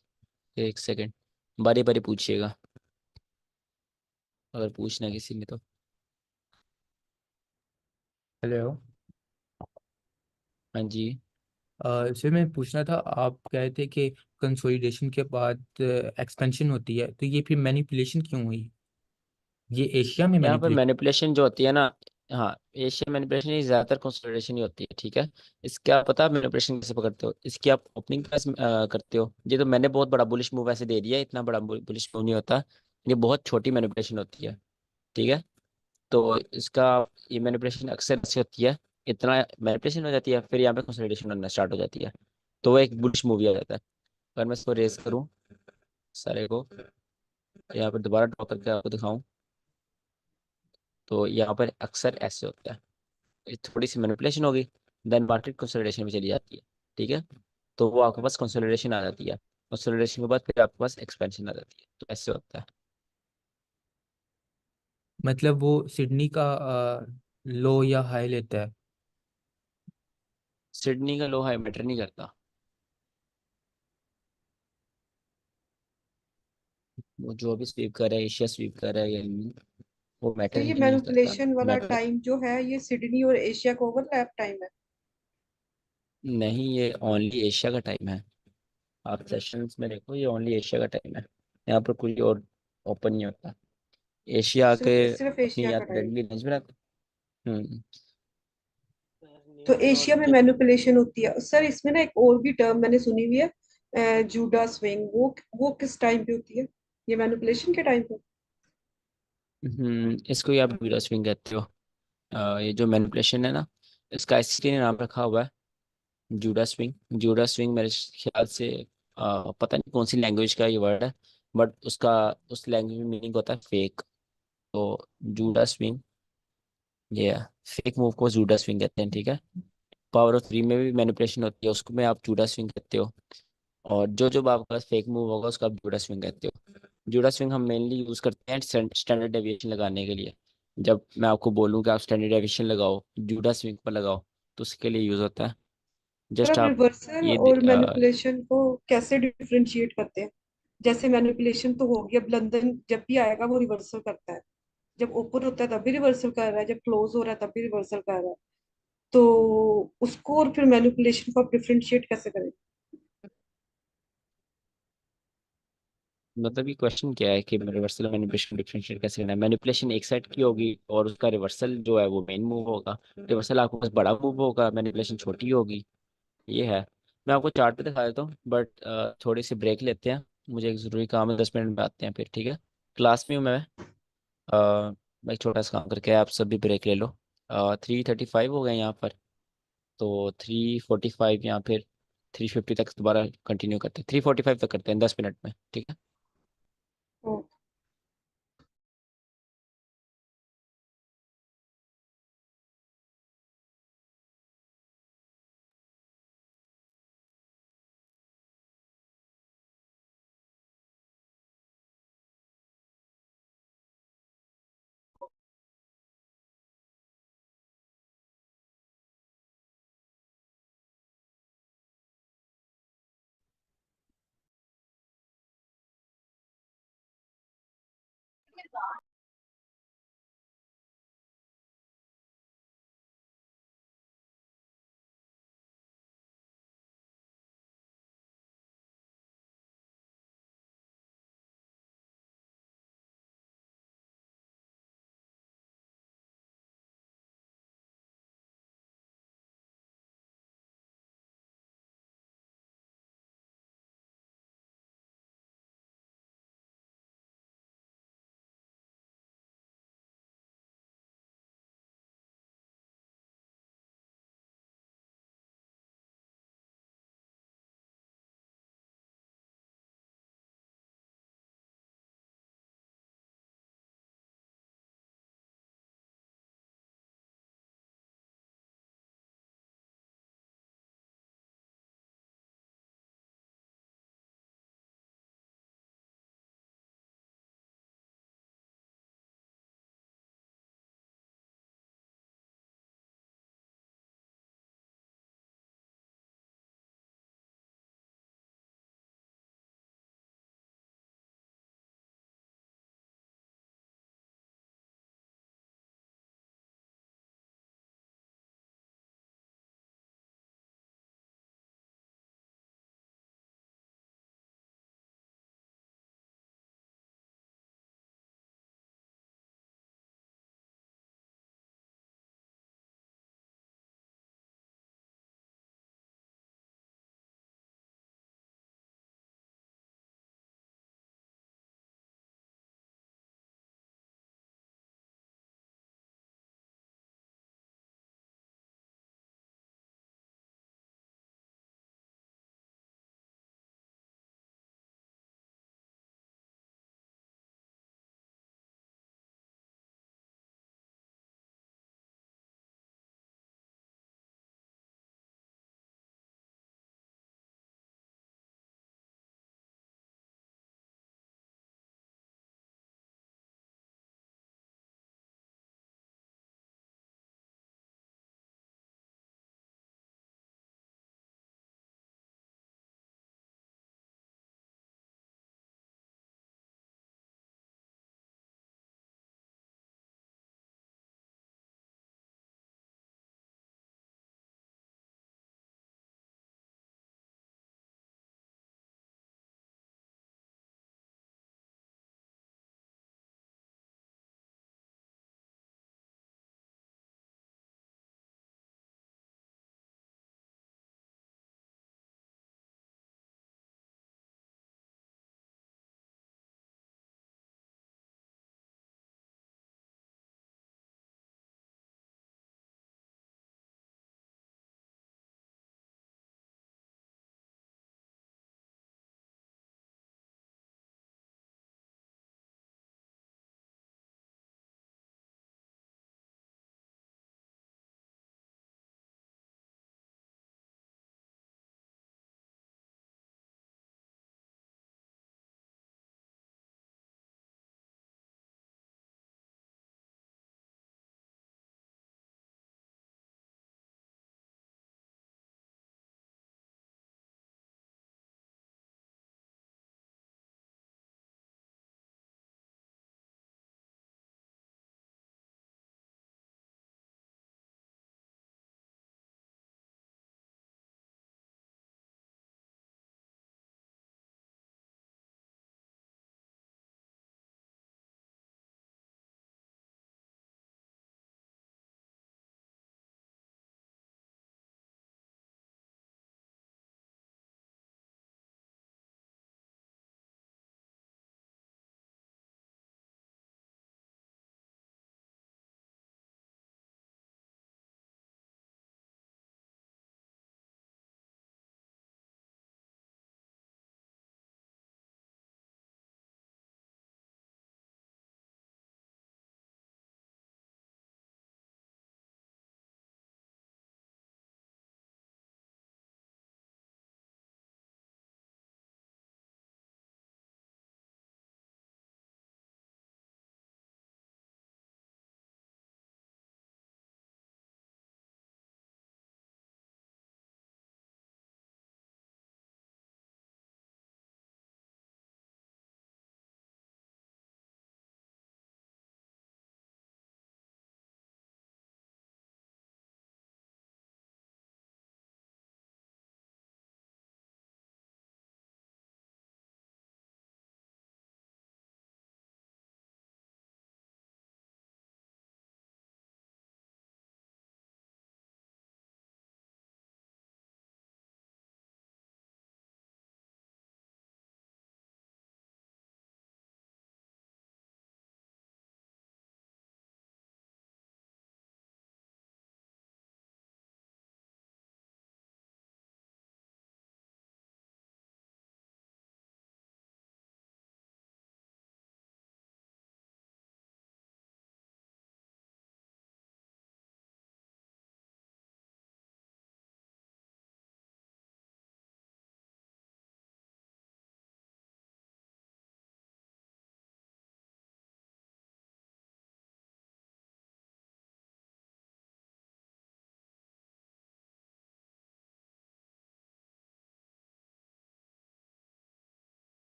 एक सेकेंड, बारी बारी पूछिएगा अगर पूछना है किसी ने तो। हेलो। हाँ जी। सर मैं पूछना था, आप कह रहे थे कि कंसोलिडेशन के बाद एक्सपेंशन होती है, तो ये फिर मैनिपुलेशन क्यों हुई? ये एशिया में यहाँ पर मैनिपुलेशन? मैनिपुलेशन जो होती है ना, हाँ, एशियन मैनिपुलेशन ही ज़्यादातर कंसोलिडेशन ही होती है, ठीक है। इसके आप पता, मैनिपुलेशन कैसे पकड़ते हो, इसकी आप ओपनिंग प्राइस करते हो, ये तो मैंने बहुत बड़ा बुलिश मूव ऐसे दे दिया, इतना बड़ा बुलिश मूव नहीं होता, ये बहुत छोटी मैनिपुलेशन होती है, ठीक है। तो इसका, ये मैनिपुलेशन अक्सर ऐसे होती है, इतना मैनिपुलेशन हो जाती है, फिर यहाँ पे कंसोलिडेशन होना स्टार्ट हो जाती है, तो वो एक बुलिश मूव आ जाता है। अगर मैं इसको रेस करूँ सारे को, यहाँ पर दोबारा ड्रॉ करके आपको दिखाऊं, तो यहाँ पर अक्सर ऐसे होता है, ये थोड़ी सी मैनिपुलेशन होगी, देन मार्केट कंसोलिडेशन में चली जाती है, ठीक है, तो वो आपके पास कंसोलिडेशन आ जाती है, कंसोलिडेशन के बाद फिर आपके पास एक्सपेंशन आ जाती है, तो ऐसे होता है। मतलब वो सिडनी का लो या हाई लेता है? सिडनी का लो हाई मैटर नहीं करता, वो जो भी स्वीप कर रहा है, एशिया स्वीप कर रहा है या नहीं, वो तो मैटर ये ही नहीं करता। मैनिपुलेशन वाला मैटर टाइम जो है ये सिडनी और एशिया का ओवरलैप टाइम है? नहीं, ये ओनली एशिया का टाइम है, आप सेशंस में देखो, ये ओनली एशिया का टाइम है, यहाँ पर कोई और ओपन नहीं होता, एशिया आके सिर्फ सिर्फ अपनी एशिया यहाँ का टाइम? ट्रेंड रेंज बनाता। हम्म। तो एशिया में जब मैनिपुलेशन होती है सर, इसमें ना एक और भी टर्म मैंने सुनी हुई है, जूडा स्विंग, वो किस टाइम पे होती है? ये मैनिपुलेशन के टाइम पे? इसको ही आप वीडो स्विंग कहते हो, ये जो मैनिपुलेशन है ना, इसका इसलिए नाम रखा हुआ है जूडा स्विंग। जूडा स्विंग मेरे ख्याल से पता नहीं कौन सी लैंग्वेज का ये वर्ड है, बट उसका, उस लैंग्वेज में मीनिंग होता है फेक, तो जूडा स्विंग, ये है फेक मूव को जूडा स्विंग कहते हैं, ठीक है। पावर ऑफ 3 में भी मैनिपुलेशन होती है, उसको में आप जूडा स्विंग कहते हो। और जो जो आपका फेक मूव होगा उसका आप जूडा स्विंग कहते हो। जूडा स्विंग हम मेनली यूज करते हैं स्टैंडर्ड डेविएशन लगाने के लिए। जब मैं आपको बोलूँ कि आप स्टैंडर्ड डेविएशन लगाओ, जूडा स्विंग पर लगाओ, तो उसके लिए यूज होता है। सर जस्ट आप आप रिवर्सल ये और मैनिपुलेशन को कैसे डिफरेंशिएट करते हैं? जैसे मैनिपुलेशन तो हो गया, अब लंदन जब भी आएगा वो रिवर्सल करता है, जब ओपन होता है तब भी रिवर्सल कर रहा है, जब क्लोज हो रहा है तब भी रिवर्सल कर रहा है। तो उसको और फिर मैनिपुलेशन को आप डिफरेंशिएट कैसे करें? मतलब ये क्वेश्चन क्या है कि रिवर्सल और मैनिपुलेशन डिफरेंशिएट कैसे करना है। मैनिपुलेशन एक साइड की होगी और उसका रिवर्सल जो है वो मेन मूव होगा। रिवर्सल आपके पास बड़ा मूव होगा, मैनिपुलेशन छोटी होगी। ये है। मैं आपको चार्ट पे दिखा देता हूँ, बट थोड़ी सी ब्रेक लेते हैं, मुझे एक ज़रूरी काम है, 10 मिनट में आते हैं फिर, ठीक है। क्लास में हूँ मैं। मैं एक छोटा सा काम करके आप सब भी ब्रेक ले लो। 3:35 हो गए यहाँ पर, तो 3:45 या फिर 3:50 तक दोबारा कंटिन्यू करते हैं। 3:45 तक करते हैं, 10 मिनट में, ठीक है।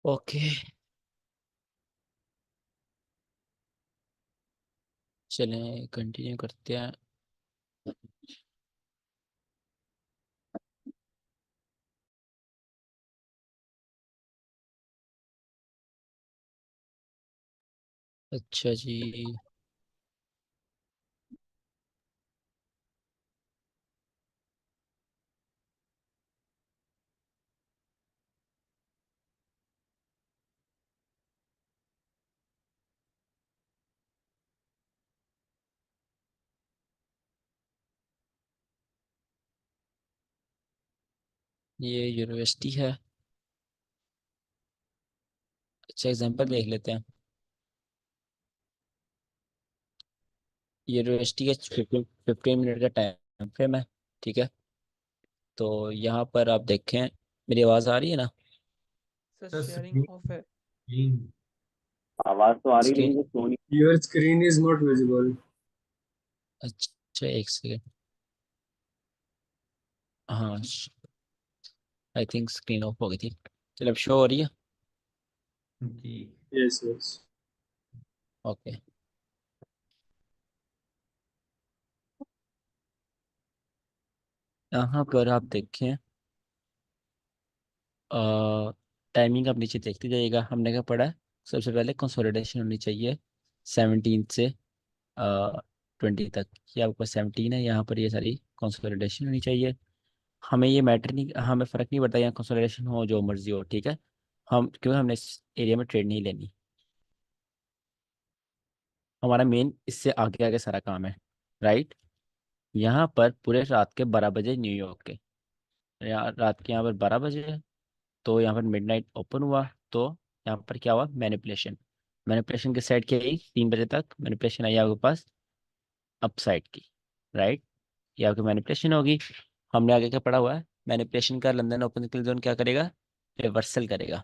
ओके, चलें कंटिन्यू करते हैं। अच्छा जी, ये यूनिवर्सिटी है। अच्छा, एग्जांपल देख लेते हैं। यूनिवर्सिटी का 15 मिनट का टाइम फ्रेम है, ठीक है। तो यहाँ पर आप देखें, मेरी आवाज़ आ रही है ना? सर शेयरिंग ऑफ है। आवाज तो आ रही स्क्रीन, लेकिन जो Soni Your screen is not visible. अच्छा एक सेकेंड। हाँ, आई थिंक स्क्रीन ऑफ हो गई थी। चलो अब शो हो रही है। जी Yes, yes. ओके, यहाँ पर आप देखें, टाइमिंग आप नीचे देखते जाइएगा। हमने क्या पढ़ा है? सबसे पहले कंसोलिडेशन होनी चाहिए 17 से 20 तक, ये आपके पास 17 है, यहाँ पर ये सारी कंसोलिडेशन होनी चाहिए। हमें ये मैटर नहीं, हमें फ़र्क नहीं पड़ता यहाँ कंसोलिडेशन हो जो मर्जी हो, ठीक है। हम क्योंकि हमने इस एरिया में ट्रेड नहीं लेनी, हमारा मेन इससे आगे आगे सारा काम है, राइट। यहाँ पर पूरे रात के 12 बजे न्यूयॉर्क के, यहाँ रात के यहाँ पर 12 बजे है, तो यहाँ पर मिडनाइट ओपन हुआ, तो यहाँ पर क्या हुआ, मैनिपुलेशन। मैनिपुलेशन की साइड क्या आई, 3 बजे तक मैनिपुलेशन आई आपके पास अपसाइड की, राइट। ये आपकी मैनिपुलेशन होगी। हमने आगे क्या पढ़ा हुआ है, मैनिपुलेशन का लंदन ओपन के जोन क्या करेगा, रिवर्सल करेगा,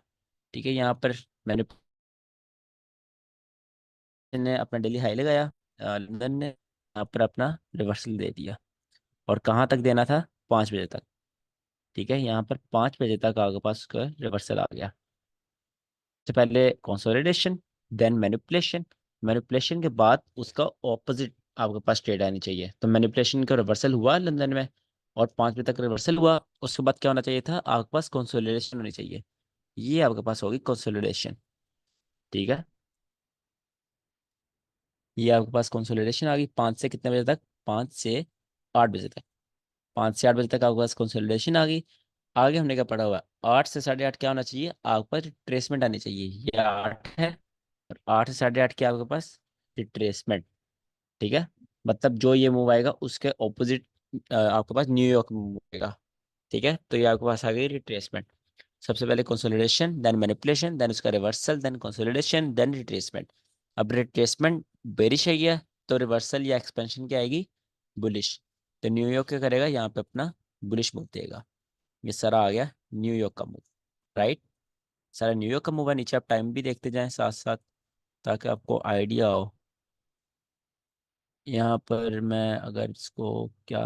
ठीक है। यहाँ पर मैनिपुलेशन ने अपना डेली हाई लगाया, लंदन ने यहाँ पर अपना रिवर्सल दे दिया, और कहाँ तक देना था, 5 बजे तक, ठीक है। यहाँ पर 5 बजे तक आपके पास उसका रिवर्सल आ गया। सबसे पहले कंसोलिडेशन, देन मैनिपुलेशन, मैनिपुलेशन के बाद उसका ऑपोजिट आपके पास ट्रेड आनी चाहिए। तो मैनिपुलेशन का रिवर्सल हुआ लंदन में, और 5 बजे तक रिवर्सल हुआ, उसके बाद क्या होना चाहिए था, आपके पास कंसोलिडेशन होनी चाहिए। ये आपके पास होगी कंसोलिडेशन, ठीक है। ये आपके पास कंसोलिडेशन आ गई 5 से कितने बजे तक, 5 से 8 बजे तक, 5 से 8 बजे तक आपके पास कंसोलिडेशन आ गई। आगे हमने क्या पढ़ा हुआ है, 8 से 8:30 क्या होना चाहिए, आपके पास रिट्रेसमेंट आनी चाहिए, ये 8 है, और 8 से 8:30 क्या आपके पास, रिट्रेसमेंट, ठीक है। मतलब जो ये मूव आएगा उसके ऑपोजिट आपके पास न्यूयॉर्क मूव आएगा, ठीक है। तो ये आपके पास आ गई रिट्रेसमेंट। सबसे पहले कंसोलिडेशन, देन मैनिपुलेशन, देन उसका reversal, then consolidation, then retracement. अब रिट्रेसमेंट बेरिश है गया, तो रिवर्सल या एक्सपेंशन क्या आएगी, बुलिश। तो न्यूयॉर्क क्या करेगा, यहाँ पे अपना बुलिश मूव देगा। ये सारा आ गया न्यूयॉर्क का मूव, राइट। सारा न्यूयॉर्क का मूव है। नीचे आप टाइम भी देखते जाएं साथ साथ, ताकि आपको आइडिया हो। यहाँ पर मैं अगर इसको क्या,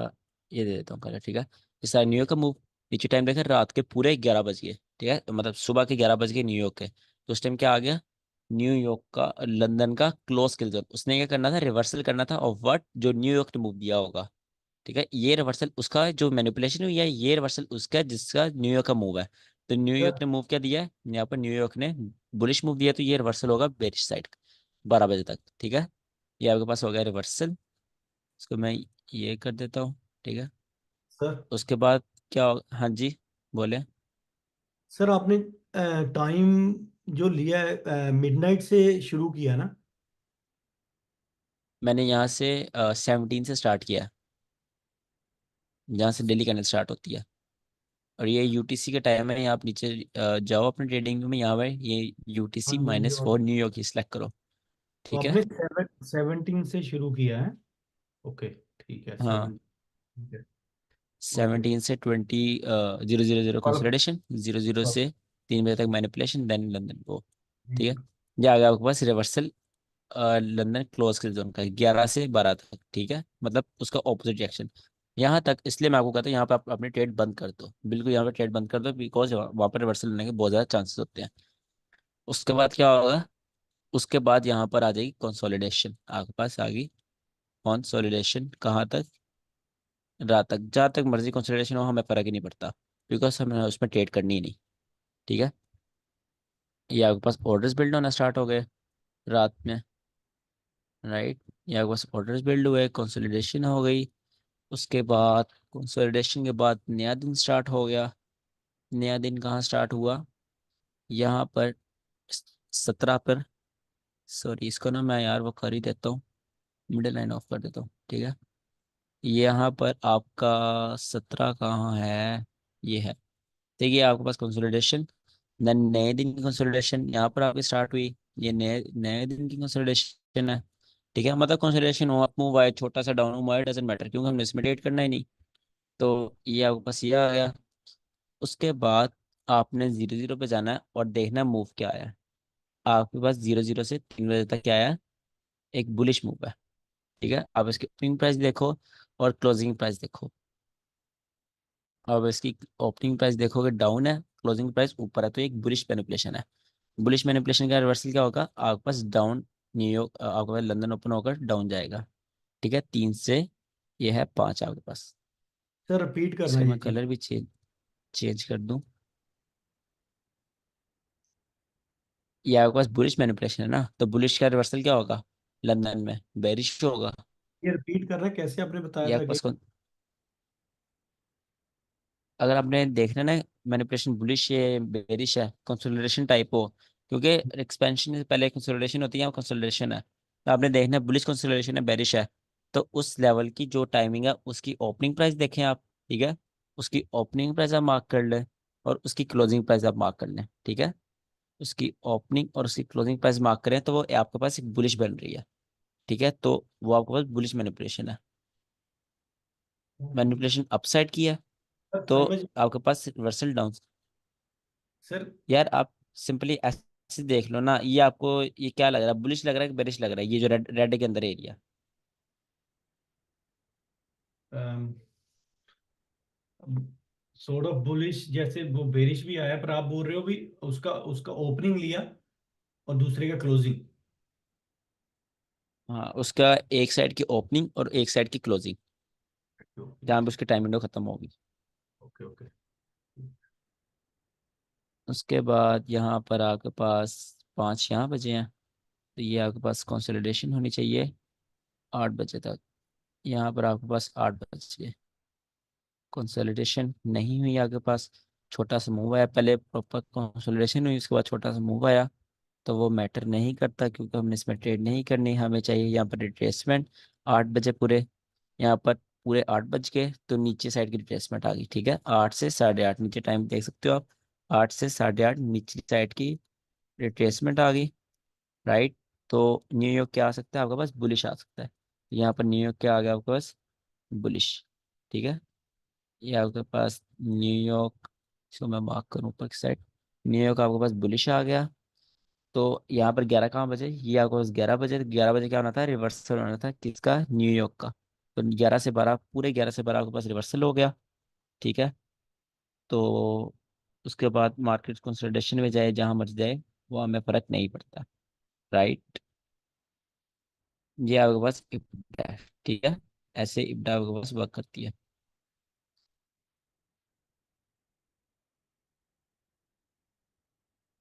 ये दे देता हूँ कलर, ठीक है। ये सारा न्यूयॉर्क का मूव। नीचे टाइम देखें, रात के पूरे 11 बज गए, ठीक है, मतलब सुबह के 11 बज गए न्यूयॉर्क के, तो उस टाइम क्या आ गया, न्यूयॉर्क का लंदन का क्लोज किल जोन। उसने क्या करना था, रिवर्सल करना था ऑफ व्हाट, जो न्यूयॉर्क ने मूव दिया होगा, ठीक है। ये रिवर्सल उसका जो मैनिपुलेशन हुई है, ये रिवर्सल उसका जिसका न्यूयॉर्क का मूव है। तो न्यूयॉर्क सर ने मूव क्या दिया है, यहाँ पर न्यूयॉर्क ने बुलिश मूव दिया, तो ये रिवर्सल होगा बेरिश साइड 12 बजे तक, ठीक है। ये आपके पास हो गया रिवर्सल। इसको मैं ये कर देता हूँ, ठीक है। सर उसके बाद क्या हाँ जी, बोले। सर आपने टाइम जो लिया है मिडनाइट से शुरू किया ना। मैंने यहाँ से 17 से स्टार्ट किया है, जहाँ से डेली कैंडल स्टार्ट होती है, और ये यूटीसी का टाइम है। यहाँ आप नीचे जाओ अपने ट्रेडिंग में, यहाँ पर ये हाँ यूटीसी जी -4 न्यूयॉर्क ही सिलेक्ट करो, तो ठीक है। आपने 17 से शुरू किया है। ओके ठीक है हाँ, 7 ठीक है। ओके 17 से 20 000 कल कंसोलिडेशन, 00 कल से 3 बजे तक मैनिपुलेशन, देन लंदन को, ठीक है। हम्म, ये आ गया आपके पास रिवर्सल लंदन क्लोज किल जोन का 11 से 12 तक, ठीक है, मतलब उसका ऑपोजिट रिएक्शन। यहाँ तक इसलिए मैं आपको कहता हूँ, यहाँ पे आप अपनी ट्रेड बंद कर दो, बिल्कुल यहाँ पे ट्रेड बंद कर दो, बिकॉज वहाँ पर रिवर्सल लेने के बहुत ज़्यादा चांसेस होते हैं। उसके बाद क्या होगा, उसके बाद यहाँ पर आ जाएगी कंसोलिडेशन, आपके पास आ गई कंसोलिडेशन। कहाँ तक, रात तक, जहाँ तक मर्जी कंसोलिडेशन हो, हमें फ़र्क ही नहीं पड़ता, बिकॉज हमें उसमें ट्रेड करनी ही नहीं, ठीक है। ये आपके पास ऑर्डर्स बिल्ड होना स्टार्ट हो गए रात में, राइट। ये आपके पास ऑर्डर्स बिल्ड हुए, कंसोलिडेशन हो गई। उसके बाद कंसोलिडेशन के बाद नया दिन स्टार्ट हो गया। नया दिन कहाँ स्टार्ट हुआ, यहाँ पर 17 पर, सॉरी इसको ना मैं यार वो कर ही देता हूँ, मिडिल लाइन ऑफ कर देता हूँ, ठीक है। यहाँ पर आपका 17 कहाँ है, ये है। देखिए आपके पास कंसोलिडेशन, देन नए दिन की कंसोलिडेशन यहाँ पर आपकी स्टार्ट हुई, ये नए नए दिन की कंसोलिडेशन है, ठीक है। मतलब कंसोलिडेशन हो, अप मूव आए, छोटा सा डाउन मूव आए, डजेंट मैटर, क्योंकि हमने इसमें ट्रेड करना ही नहीं। तो ये आपके पास ये आ गया। उसके बाद आपने 00 पे जाना है और देखना मूव क्या आया है। आपके पास 00 से 3 बजे तक क्या आया है, एक बुलिश मूव है, ठीक है। अब इसकी ओपनिंग प्राइस देखो और क्लोजिंग प्राइस देखो। अब इसकी ओपनिंग प्राइस देखोगे डाउन है, क्लोजिंग प्राइस ऊपर है, तो एक बुलिश मैनिपुलेशन है। बुलिश मैनिपुलेशन का रिवर्सल क्या होगा, आपके पास डाउन, न्यूयॉर्क आपके पास लंदन ओपन होकर डाउन जाएगा, ठीक है। 3 से ये है 5 आपके पास। सर रिपीट करना इसका ये मैं चीज। कलर भी चेंज कर दूं। ये आपके पास बुलिश मैनिपुलेशन है ना, तो बुलिश का रिवर्सल क्या होगा, लंदन में बेरिश होगा। ये रिपीट कर रहे हैं, कैसे आपने बताया ये था आपके कि? पास अगर आपने देखना ना मैनिपुलेशन बुलिश है बेरिश है कंसोलिडेशन टाइप हो, क्योंकि एक्सपेंशन से पहले कंसोलिडेशन होती है, कंसोलिडेशन है, तो आपने देखना बुलिश कंसोलिडेशन है बेरिश है, तो उस लेवल की जो टाइमिंग है उसकी ओपनिंग प्राइस देखें आप। ठीक है, उसकी ओपनिंग प्राइस आप मार्क कर लें और उसकी क्लोजिंग प्राइस आप मार्क कर लें। ठीक है, उसकी ओपनिंग और उसकी क्लोजिंग प्राइस मार्क करें तो वो आपके पास एक बुलिश बन रही है। ठीक है, तो वो आपके पास बुलिश मैनिपुलेशन है। मैनिपुलेशन अपसाइड की है तो समझ आपके पास रिवर्सल डाउन। सर। यार आप सिंपली ऐसे देख लो ना, ये आपको ये क्या लग रहा है, बुलिश लग रहा है कि बेरिश लग रहा है, ये जो रेड रेड के अंदर एरिया? सॉर्ट ऑफ बुलिश, जैसे वो बेरिश भी आया, पर आप बोल रहे हो भी उसका उसका ओपनिंग लिया और दूसरे का क्लोजिंग। हाँ, उसका एक साइड की ओपनिंग और एक साइड की क्लोजिंग, जहाँ पे उसकी टाइम विंडो खत्म होगी। Okay okay. उसके बाद यहाँ पर आपके पास 5 यहाँ बजे हैं, तो ये आपके पास कंसोलिडेशन होनी चाहिए 8 बजे तक। यहाँ पर आपके पास 8 बजे कंसोलिडेशन नहीं हुई आपके पास, छोटा सा मूव आया, पहले प्रॉपर कंसोलिडेशन हुई उसके बाद छोटा सा मूव आया, तो वो मैटर नहीं करता क्योंकि हमने इसमें ट्रेड नहीं करनी, हमें चाहिए यहाँ पर रिट्रेसमेंट 8 बजे पूरे। यहाँ पर पूरे 8 बज गए तो नीचे साइड की रिट्रेसमेंट आ गई। ठीक है, 8 से 8:30 नीचे टाइम देख सकते हो आप, 8 से 8:30 नीचे साइड की रिट्रेसमेंट आ गई। राइट, तो न्यूयॉर्क क्या आ सकता है आपके पास, बुलिश आ सकता है। यहाँ पर न्यूयॉर्क क्या आ गया आपके पास, बुलिश। ठीक है, ये आपके पास न्यूयॉर्क, इसको मैं मार्क करूँ ऊपर की साइड, न्यूयॉर्क आपके पास बुलिश आ गया। तो यहाँ पर 11 कहाँ बजे, ये आपको बस 11 बजे, 11 बजे क्या होना था, रिवर्सल होना था किसका, न्यूयॉर्क का। तो 11 से 12, पूरे 11 से 12 आपके पास रिवर्सल हो गया। ठीक है, तो उसके बाद मार्केट कंसोलिडेशन में जाए जहाँ मर्जी जाए, वो हमें फर्क नहीं पड़ता। राइट, ये आपके पास इब्डा है। ठीक है, ऐसे इब्डा आपके पास वर्क करती है।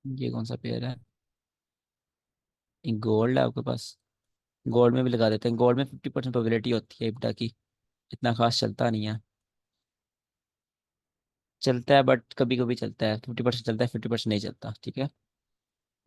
ये कौन सा पेयर है, गोल्ड है आपके पास, गोल्ड में भी लगा देते हैं, गोल्ड में 50% प्रोबेबिलिटी होती है इब्डा की, इतना खास चलता नहीं है। चलता है बट कभी कभी चलता है, 50% चलता है, 50% नहीं चलता। ठीक है,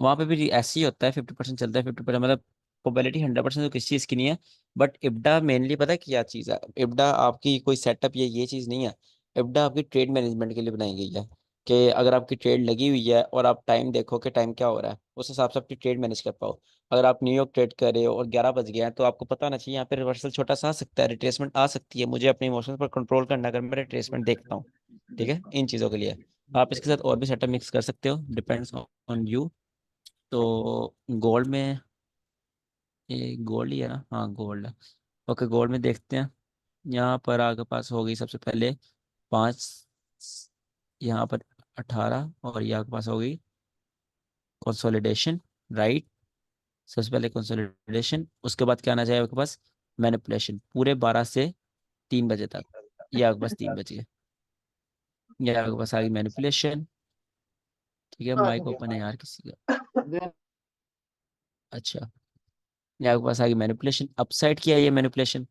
वहां पे भी ऐसे ही होता है, 50% चलता है, 50% मतलब प्रोबेबिलिटी 100% तो किसी चीज़ की नहीं है। बट इब्डा मेनली पता है क्या चीज़ है, इब्डा आपकी कोई सेटअप या ये चीज़ नहीं है। इब्डा आपकी ट्रेड मैनेजमेंट के लिए बनाई गई है, कि अगर आपकी ट्रेड लगी हुई है और आप टाइम देखो कि टाइम क्या हो रहा है, उस हिसाब से अपनी ट्रेड मैनेज कर पाओ। अगर आप न्यूयॉर्क ट्रेड कर रहे हो और 11 बज गया है, तो आपको पता होना चाहिए यहाँ पे रिवर्सल छोटा सा आ सकता है, रिट्रेसमेंट आ सकती है, मुझे अपने इमोशंस पर कंट्रोल करना अगर मैं रिट्रेसमेंट देखता हूँ। ठीक है, इन चीज़ों के लिए आप इसके साथ और भी सेटअप मिक्स कर सकते हो, डिपेंड्स ऑन यू। तो गोल्ड में, ये गोल्ड ही है ना, हाँ गोल्ड है। ओके, गोल्ड में देखते हैं। यहाँ पर आपके पास हो गई सबसे पहले 5, यहाँ पर 18, और ये आपके पास हो गई कंसोलिडेशन। राइट, सबसे पहले कंसोलिडेशन, उसके बाद क्या आना चाहिए आपके पास, मैनिपुलेशन पूरे 12 से 3 बजे तक, ये आपके पास 3 बजे, ये आपके पास आ गई मैनिपुलेशन। ठीक है, माइक ओपन है यार किसी का, अच्छा, ये आपके पास आ गई मैनिपुलेशन, अपसाइड किया ये मैनिपुलेशन,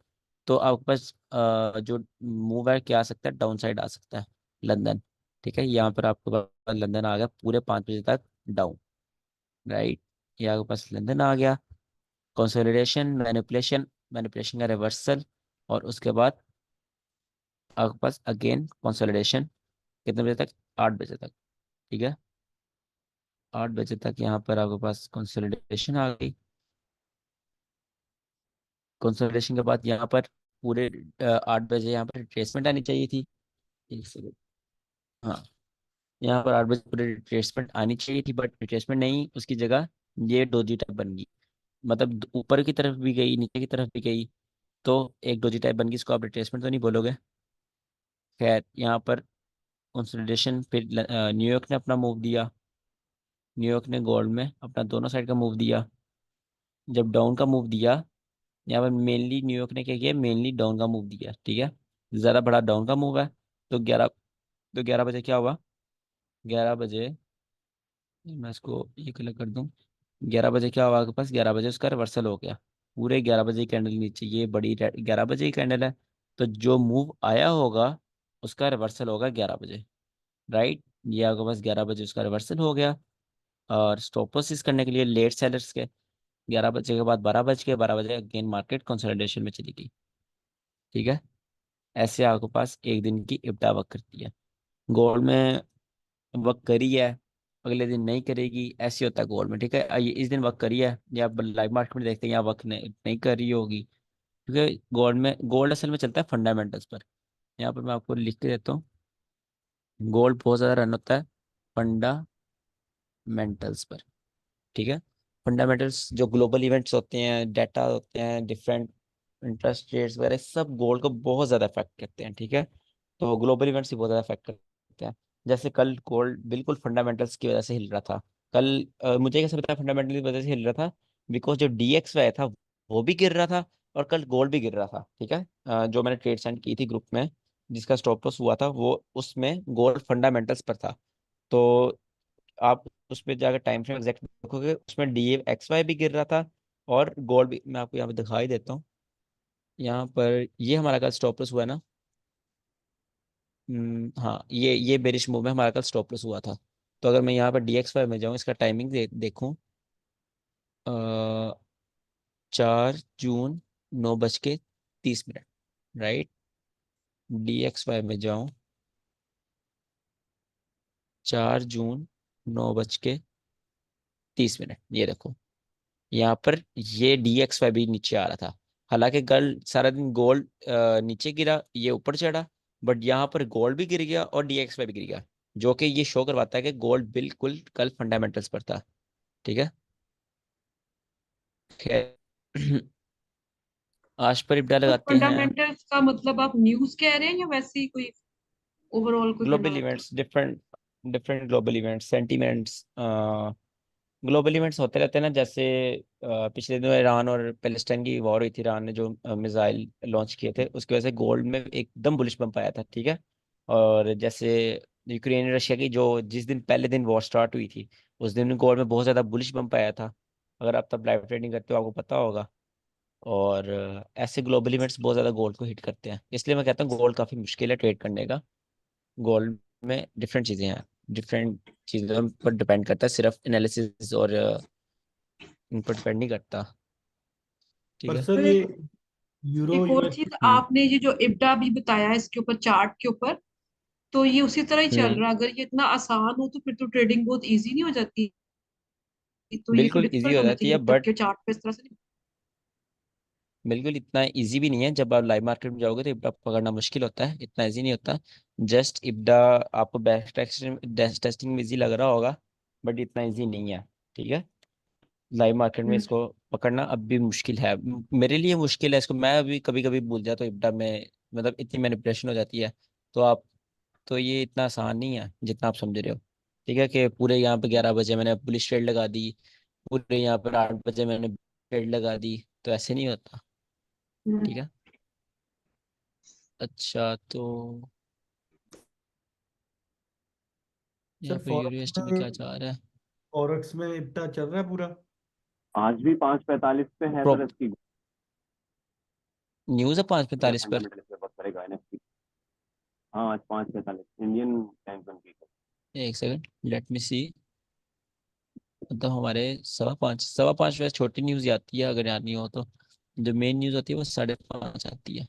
तो आपके पास जो मूव है क्या आ सकता है, डाउन साइड आ सकता है, लंदन। ठीक है, यहाँ पर आपके पास लंदन आ गया पूरे 5 बजे तक डाउन। राइट, ये आपके पास लंदन आ गया, कंसोलिडेशन, मैनिपुलेशन, मैनिपुलेशन का रिवर्सल, और उसके बाद आपके पास अगेन कंसोलिडेशन, कितने बजे तक, 8 बजे तक। ठीक है, 8 बजे तक यहाँ पर आपके पास कंसोलिडेशन आ गई। कंसोलिडेशन के बाद यहाँ पर पूरे 8 बजे यहाँ पर रिट्रेसमेंट आनी चाहिए थी। एक सेकंड, हाँ, यहाँ पर 8 बजे पूरे रिट्रेसमेंट आनी चाहिए थी, बट रिट्रेसमेंट नहीं, उसकी जगह ये डोजी टाइप बन गई, मतलब ऊपर की तरफ भी गई नीचे की तरफ भी गई, तो एक डोजी टाइप बन गई, इसको आप रिट्रेसमेंट तो नहीं बोलोगे। खैर, यहाँ पर कंसोलिडेशन, फिर न्यूयॉर्क ने अपना मूव दिया, न्यूयॉर्क ने गोल्ड में अपना दोनों साइड का मूव दिया। जब डाउन का मूव दिया, यहाँ पर मेनली न्यूयॉर्क ने क्या किया, मेनली डाउन का मूव दिया। ठीक है, ज़्यादा बड़ा डाउन का मूव है, तो 11 बजे क्या हुआ, 11 बजे, मैं इसको ये कलर कर दूं, 11 बजे क्या हुआ आपके पास, 11 बजे उसका रिवर्सल हो गया। पूरे 11 बजे की कैंडल नीचे, ये बड़ी 11 बजे की कैंडल है, तो जो मूव आया होगा उसका रिवर्सल होगा 11 बजे, राइट। ये आपके पास 11 बजे उसका रिवर्सल हो गया। और स्टॉप लॉसिस करने के लिए लेट सेलर्स के 11 बजे के बाद 12 बज के, 12 बजे अगेन मार्केट कंसोलिडेशन में चली गई, ठीक है। ऐसे आपके पास एक दिन की इब्टा वर्क करती है। गोल्ड में वर्क करी है, अगले दिन नहीं करेगी, ऐसे होता है गोल्ड में, ठीक है। ये इस दिन वर्क करी है, या लाइव मार्केट में देखते हैं यहाँ वर्क नहीं कर रही होगी, क्योंकि गोल्ड असल में चलता है फंडामेंटल्स पर। यहाँ पर मैं आपको लिख के देता हूँ, गोल्ड बहुत ज़्यादा रन होता है फंडामेंटल्स पर, ठीक है। फंडामेंटल्स जो ग्लोबल इवेंट्स होते हैं, डाटा होते हैं, डिफरेंट इंटरेस्ट रेट्स वगैरह, सब गोल्ड को बहुत ज़्यादा अफेक्ट करते हैं, ठीक है। तो ग्लोबल इवेंट्स ही बहुत ज़्यादा अफेक्ट करते हैं। जैसे कल गोल्ड बिल्कुल फंडामेंटल्स की वजह से हिल रहा था। कल मुझे कैसे पता फंडामेंटल की वजह से हिल रहा था, बिकॉज जो DXY था वो भी गिर रहा था, और कल गोल्ड भी गिर रहा था, ठीक है। जो मैंने ट्रेड सेंड की थी ग्रुप में, जिसका स्टॉप लॉस हुआ था, वो उसमें गोल्ड फंडामेंटल्स पर था। तो आप उस पर जाकर टाइम फ्रेम एग्जैक्ट देखोगे, उसमें DXY भी गिर रहा था, और गोल्ड भी। मैं आपको यहाँ पे दिखाई देता हूँ, यहाँ पर ये हमारा कल स्टॉप लॉस हुआ है ना। हाँ, ये बेरिश मूव में हमारा कल स्टॉप लॉस हुआ था। तो अगर मैं यहाँ पर DXY में जाऊँ, इसका टाइमिंग देखूँ, 4 जून 9:30, राइट। DXY में जाऊँ, 4 जून 9:30, ये देखो, यहाँ पर ये DXY भी नीचे आ रहा था। हालांकि कल सारा दिन गोल्ड नीचे गिरा, ये ऊपर चढ़ा, बट यहाँ पर गोल्ड भी गिर गया और DXY भी गिर गया, जो कि ये शो करवाता है कि गोल्ड बिल्कुल कल फंडामेंटल्स पर था, ठीक है। खैर आज पर इब्डा तो लगाते हैं। फंडामेंटल्स का मतलब आप न्यूज कह रहे हैं या वैसे ही कोई ओवरऑल कोई global fundamental? Events, different different global events, sentiments, global events होते रहते हैं ना। जैसे पिछले दिनों ईरान और पैलेस्टाइन की वॉर हुई थी, ईरान ने जो मिसाइल लॉन्च किए थे, उसकी वजह से गोल्ड में एकदम बुलिश बम्प आया था, ठीक है। और जैसे यूक्रेन रशिया की जो जिस दिन पहले दिन वॉर स्टार्ट हुई थी, उस दिन गोल्ड में बहुत ज़्यादा बुलिश बम्प आया था। अगर आप तब लाइव ट्रेडिंग करते हो आपको पता होगा। और ऐसे ग्लोबल इवेंट्स बहुत ज़्यादा गोल्ड को हिट करते हैं, इसलिए मैं कहता हूँ गोल्ड काफ़ी मुश्किल है ट्रेड करने का। गोल्ड में डिफरेंट चीज़ें हैं, डिफरेंट चीज़ों पर डिपेंड करता है, सिर्फ एनालिसिस और इन पर डिपेंड नहीं करता, ठीक पर है। सर तो ये एक यूरो एक और चीज यूएसडी। आपने ये जो इब्डा भी बताया इसके ऊपर चार्ट के ऊपर, तो ये उसी तरह ही चल हम्म, रहा है। अगर ये इतना आसान हो तो फिर तो ट्रेडिंग बहुत इजी नहीं हो जाती? तो ये तो बिल्कुल इजी डिफिकल्ट हो होना जाती चाहिए है, जब तक बट के चार्ट पे इस तरह से नहीं। बिल्कुल इतना इजी भी नहीं है। जब आप लाइव मार्केट में जाओगे तो इब्डा पकड़ना मुश्किल होता है, इतना इजी नहीं होता। जस्ट इब्डा आपको बैक टेस्टिंग में इजी लग रहा होगा, बट इतना इजी नहीं है, ठीक है। लाइव मार्केट में हम्म। इसको पकड़ना अब भी मुश्किल है, मेरे लिए मुश्किल है। इसको मैं अभी कभी कभी भूल जाता हूँ इब्डा में, मतलब इतनी मैनिपुलेशन हो जाती है। तो आप, तो ये इतना आसान नहीं है जितना आप समझ रहे हो, ठीक है। कि पूरे यहाँ पे 11 बजे मैंने पुलिस ट्रेड लगा दी, पूरे यहाँ पर 8 बजे मैंने ट्रेड लगा दी, तो ऐसे नहीं होता, हम्म। ठीक है। अच्छा, तो सर यहाँ पर फॉरेक्स यूनिवर्सिटी में क्या में जा रहा है। फॉरेक्स में इतना चल रहा है पूरा। आज भी 5:45 पे है सर इसकी। न्यूज़ है पाँच क्या पैंतालीस पर। फंडामेंटल पे बात करेगा एनएफटी। हाँ आज 5:45 इंडियन टाइम जोन की। एक सेकंड, लेट मी सी। मतलब हमारे 5:15 वैसे छोटी न्यूज़ आती है, अगर याद नहीं हो तो। जो मेन न्यूज़ होती है वो 5:30 आती है।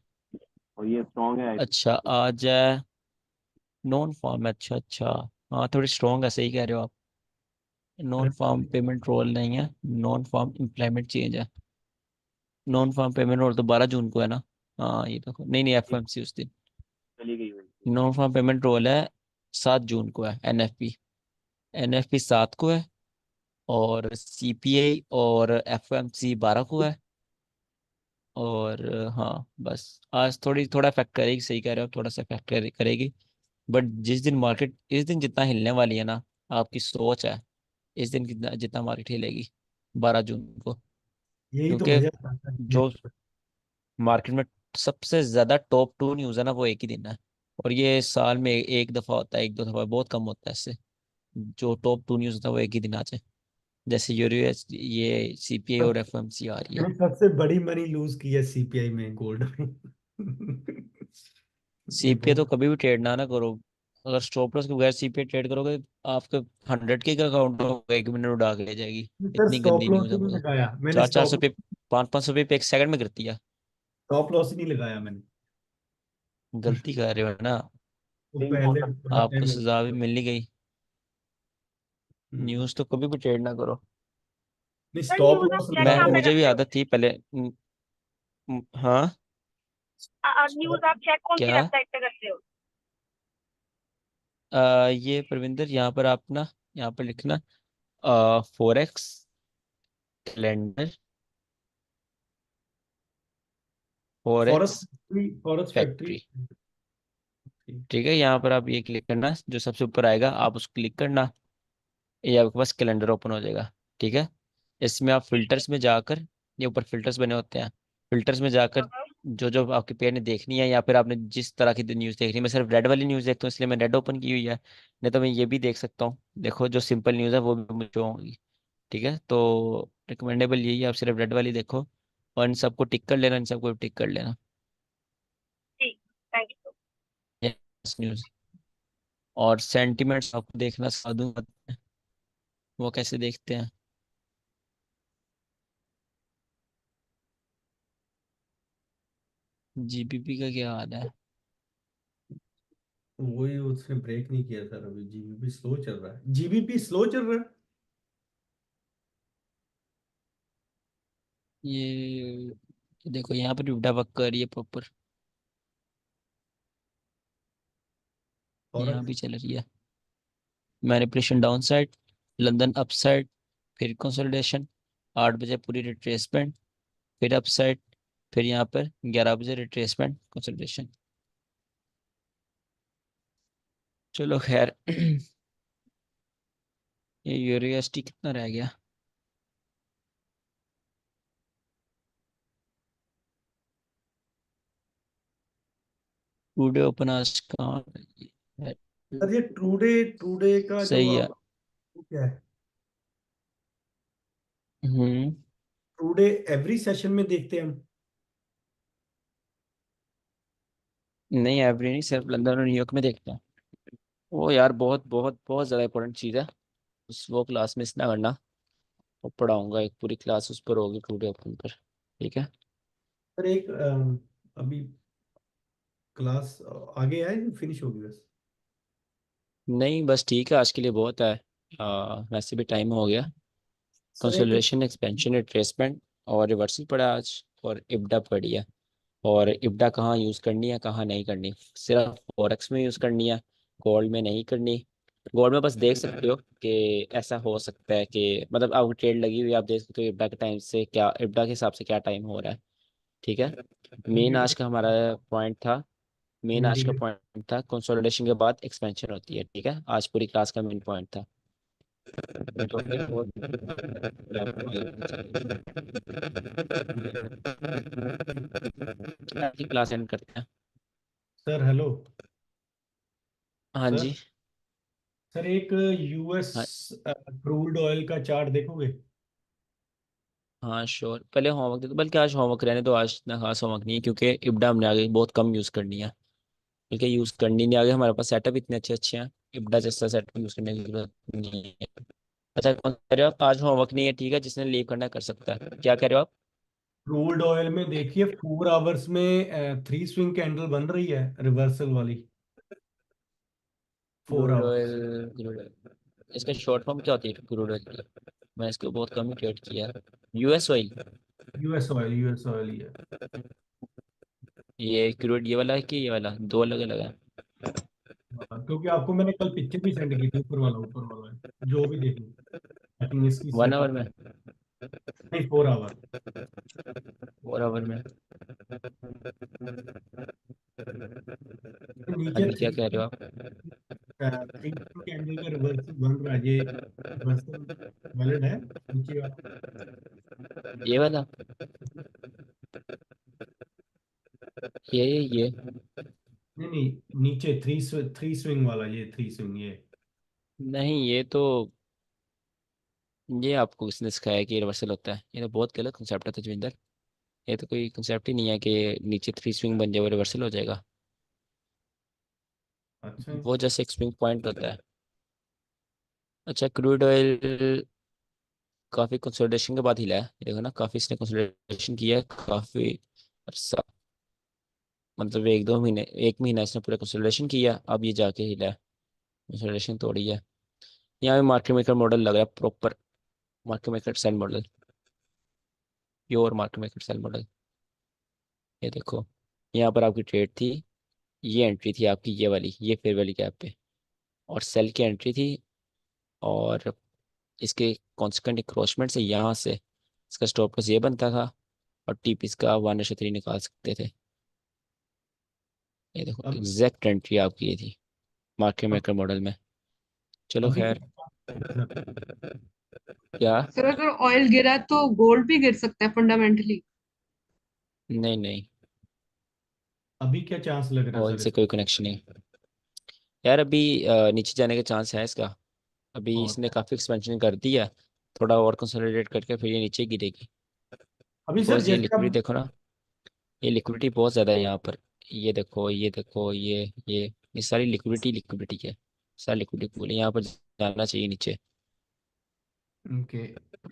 और ये स्ट्रॉन्ग है आई अच्छा, थिंक। आज नॉन फॉर्म, अच्छा अच्छा। हाँ, थोड़ी स्ट्रॉन्ग है, सही कह रहे हो आप। नॉन फॉर्म पेमेंट रोल नहीं है, नॉन फॉर्म एम्प्लॉयमेंट चेंज है। नॉन फॉर्म पेमेंट रोल तो 12 जून को है ना। हाँ, ये देखो, नहीं नहीं, FOMC उस दिन। चली गई हुई। नॉन फॉर्म पेमेंट रोल है 7 जून को है। एनएफपी 7 को है, और CPI और FOMC 12 को है। और हाँ बस, आज थोड़ा इफेक्ट करेगी, सही कह रहे हो, थोड़ा सा इफेक्ट करेगी। बट जिस दिन मार्केट, इस दिन जितना हिलने वाली है ना, आपकी सोच है, इस दिन कितना जितना मार्केट हिलेगी 12 जून को। यही तो क्योंकि मजा आता है। जो मार्केट में सबसे ज्यादा टॉप 2 न्यूज़ है ना, वो एक ही दिन है। और ये साल में एक दफा होता है, एक दो दफा, बहुत कम होता है इससे। जो टॉप 2 न्यूज़ होता है वो एक ही दिन आ जाए, जैसे यूरोएस ये सीपीआई और एफओएमसी आ रही है। मैंने सबसे बड़ी मनी लूज की है सीपीआई में, गोल्ड में। ये सीपीआई तो बहुत कभी भी ट्रेड ना करो। अगर स्टॉप लॉस के बगैर सीपीआई ट्रेड करोगे, आपके 100 के अकाउंट होगा, 1 मिनट में उड़ा के ले जाएगी। सर, इतनी स्टॉप गंदी लॉस न्यूज़ ही है नहीं वो तो। लगाया मैंने, 400 रुपये 500 रुपये पे 1 सेकंड में गिरती है। स्टॉप लॉस ही नहीं लगाया मैंने। गलती कर रहे हो ना। वो पहले थोड़ा आपको टाइम सजा भी मिल ही गई। न्यूज़ तो कभी भी ट्रेड ना करो। नहीं, सर स्टॉप न्यूज आप लॉस चेक मैं कहाँ लगाया। पे मुझे भी करते हो? आदत थी पहले। हाँ। न्यूज आप चेक कौन सी क्या? वेबसाइट पे करते हो? ये प्रविंदर, यहाँ पर आप ना, यहाँ पर लिखना forex calendar, forex forest factory, forest factory. Factory. ठीक है, यहाँ पर आप ये क्लिक करना, जो सबसे ऊपर आएगा आप उसको क्लिक करना, ये आपके पास कैलेंडर ओपन हो जाएगा। ठीक है, इसमें आप फिल्टर्स में जाकर, ये ऊपर फिल्टर्स बने होते हैं, फिल्टर्स में जाकर जो जो आपके पेयर ने देखनी है, या फिर आपने जिस तरह की न्यूज़ देखनी है, मैं सिर्फ रेड वाली न्यूज़ देखता हूँ इसलिए मैं रेड ओपन की हुई है। नहीं तो मैं ये भी देख सकता हूँ, देखो जो सिंपल न्यूज़ है वो भी मुझे होंगी। ठीक है, तो रिकमेंडेबल यही है, आप सिर्फ रेड वाली देखो और इन सबको टिक कर लेना, इन सबको टिक कर लेना। ठीक, थैंक यू। Yes news. और सेंटिमेंट्स आपको देखना साधु वो कैसे देखते हैं। जीबीपी का क्या हाल है? वही उसने ब्रेक नहीं किया सर, अभी जीबीपी स्लो चल रहा है, जीबीपी स्लो चल रहा है। ये देखो यहाँ पर विपडा वर्क कर रही है प्रॉपर, यहाँ फॉरेक्स भी चल रही है। Manipulation down side, London up side, फिर कंसोलिडेशन, 8 बजे पूरी रिट्रेसमेंट, फिर अप साइड, फिर यहाँ पर 11 बजे रिट्रेसमेंट कंसोलिडेशन। चलो खैर। ये यूरोएसटी कितना रह गया? टुडे ओपन आज कहाँ है? सर, ये टुडे टुडे का जो सही है। आप क्या है, हम्म। टुडे एवरी सेशन में देखते हैं हम। नहीं एवरी नहीं, सिर्फ लंदन और न्यूयॉर्क में देखते हैं। वो यार बहुत बहुत बहुत ज़्यादा इंपॉर्टेंट चीज़ है, उस वो क्लास मिस ना करना। वो पढ़ाऊंगा, एक पूरी क्लास उस पर होगी टुडे ओपन पर। ठीक है। सर एक अभी क्लास आगे है, फिनिश होगी बस। नहीं बस ठीक है, आज के लिए बहुत है। वैसे भी टाइम हो गया। सर एक कंसोलिडेशन, एक्सपेंशन, रिट्रेसमेंट और रिवर्सल पड़ा आज, और इब्डा पड़ी है। और इब्डा कहाँ यूज़ करनी है कहाँ नहीं करनी, सिर्फ फॉरेक्स में यूज़ करनी है, गोल्ड में नहीं करनी। गोल्ड में बस देख सकते हो कि ऐसा हो सकता है कि मतलब आपकी ट्रेड लगी हुई है, आप देख सकते हो इब्डा के टाइम से क्या, इब्डा के हिसाब से क्या टाइम हो रहा है। ठीक है। मेन आज का हमारा पॉइंट था, मेन आज का इंडिकेटर। पॉइंट था कंसोलिडेशन के बाद एक्सपेंशन होती है। ठीक है, आज पूरी क्लास का मेन पॉइंट था। तो फिर क्लास एंड करते हैं। Sir hello. हाँ सर जी। सर एक यूएस हाँ। क्रूड ऑयल का चार्ट देखोगे? हाँ श्योर, पहले होमवर्क दे दो, बल्कि आज होमवर्क रहने तो, आज इतना खास होमवर्क नहीं है क्योंकि इब्डा हमने आगे बहुत कम यूज़ करनी है, बल्कि यूज़ करनी नहीं, आगे हमारे पास सेटअप इतने अच्छे अच्छे हैं, इब्डा जैसा सेटअप यूज़ करने की जरूरत नहीं है। अच्छा कौन कह रहे हो आप, आज होमवर्क नहीं है? ठीक है, जिसने लीव करना है कर सकता है। क्या कह रहे हो आप? क्रूड ऑयल में देखिए 4 आवर्स में 3 स्विंग कैंडल बन रही है, रिवर्सल वाली। Four crude hours oil, crude oil इसका शॉर्ट फॉर्म क्या होती है क्रूड ऑयल की? मैं इसको बहुत कम ही ट्रेड किया है। US oil. यूएस ऑयल ही है। ये क्रूड ये वाला है कि ये वाला, दो अलग अलग है? हाँ, क्योंकि आपको मैंने कल पिक्चर भी सेंड की थी, ऊपर वाला है, जो भी देख लो। आई थिंक इसकी 1 आवर में? नहीं, 4 आवर। 4 आवर में? हाँ नीचे जी, क्या थ्री कह रहे हो आप? थ्री कैंडल का रिवर्सल बन रहा है, ये रिवर्सल वैलिड है नीचे वाला? ये वाला? ये नहीं नहीं, नीचे थ्री स्विंग वाला, ये थ्री स्विंग ये। नहीं, ये तो ये आपको किसने सिखाया कि रिवर्सल होता है? ये तो बहुत गलत कंसेप्ट है तजविंदर। ये तो कोई कंसेप्ट ही नहीं है कि नीचे 3 स्विंग बन जाए वो रिवर्सल हो जाएगा। अच्छा वो जैसे एक स्विंग पॉइंट होता है। अच्छा, क्रूड ऑयल काफी कंसोलिडेशन के बाद हिला है, ये देखो ना, काफी इसने कंसोलिडेशन किया है काफी अरसा। मतलब 1-2 महीने, 1 महीना इसने पूरा कंसोलिडेशन किया, अब ये जाके हिला है, कंसोलिडेशन तोड़ी है। यहाँ पे मार्केट मेकर मॉडल लग रहा है, proper market maker sell model, pure market maker sell model. ये देखो, यहाँ पर आपकी ट्रेड थी, ये एंट्री थी आपकी, ये वाली, ये फेयर वैल्यू गैप पे, और सेल की एंट्री थी, और इसके कॉन्सिक्वेंट इंक्रोचमेंट से यहाँ से इसका स्टॉप लॉस ये बनता था, और टीपी इसका 1:3 निकाल सकते थे। ये देखो अब एग्जैक्ट एंट्री आपकी ये थी मार्केट अब मेकर मॉडल में। चलो अभी खैर, क्या? सर अगर ऑयल गिरा तो गोल्ड भी गिर सकता है फंडामेंटली। नहीं नहीं, अभी क्या चांस लग रहा है ऑयल सर से कोई इसका? कनेक्शन नहीं यार। अभी नीचे जाने के चांस है इसका। अभी और इसने काफ़ी एक्सपेंशन कर दी है, थोड़ा और कंसोलिडेट करके फिर ये नीचे गिरेगी। अभी सर बिकॉज ये जैसे लिक्विडिटी अब देखो ना, ये लिक्विडिटी बहुत ज़्यादा है यहाँ पर। ये देखो, ये देखो, ये सारी लिक्विडिटी लिक्विडिटी है, सारी लिक्विडिटी पूरी यहाँ पर जाना चाहिए नीचे। ओके,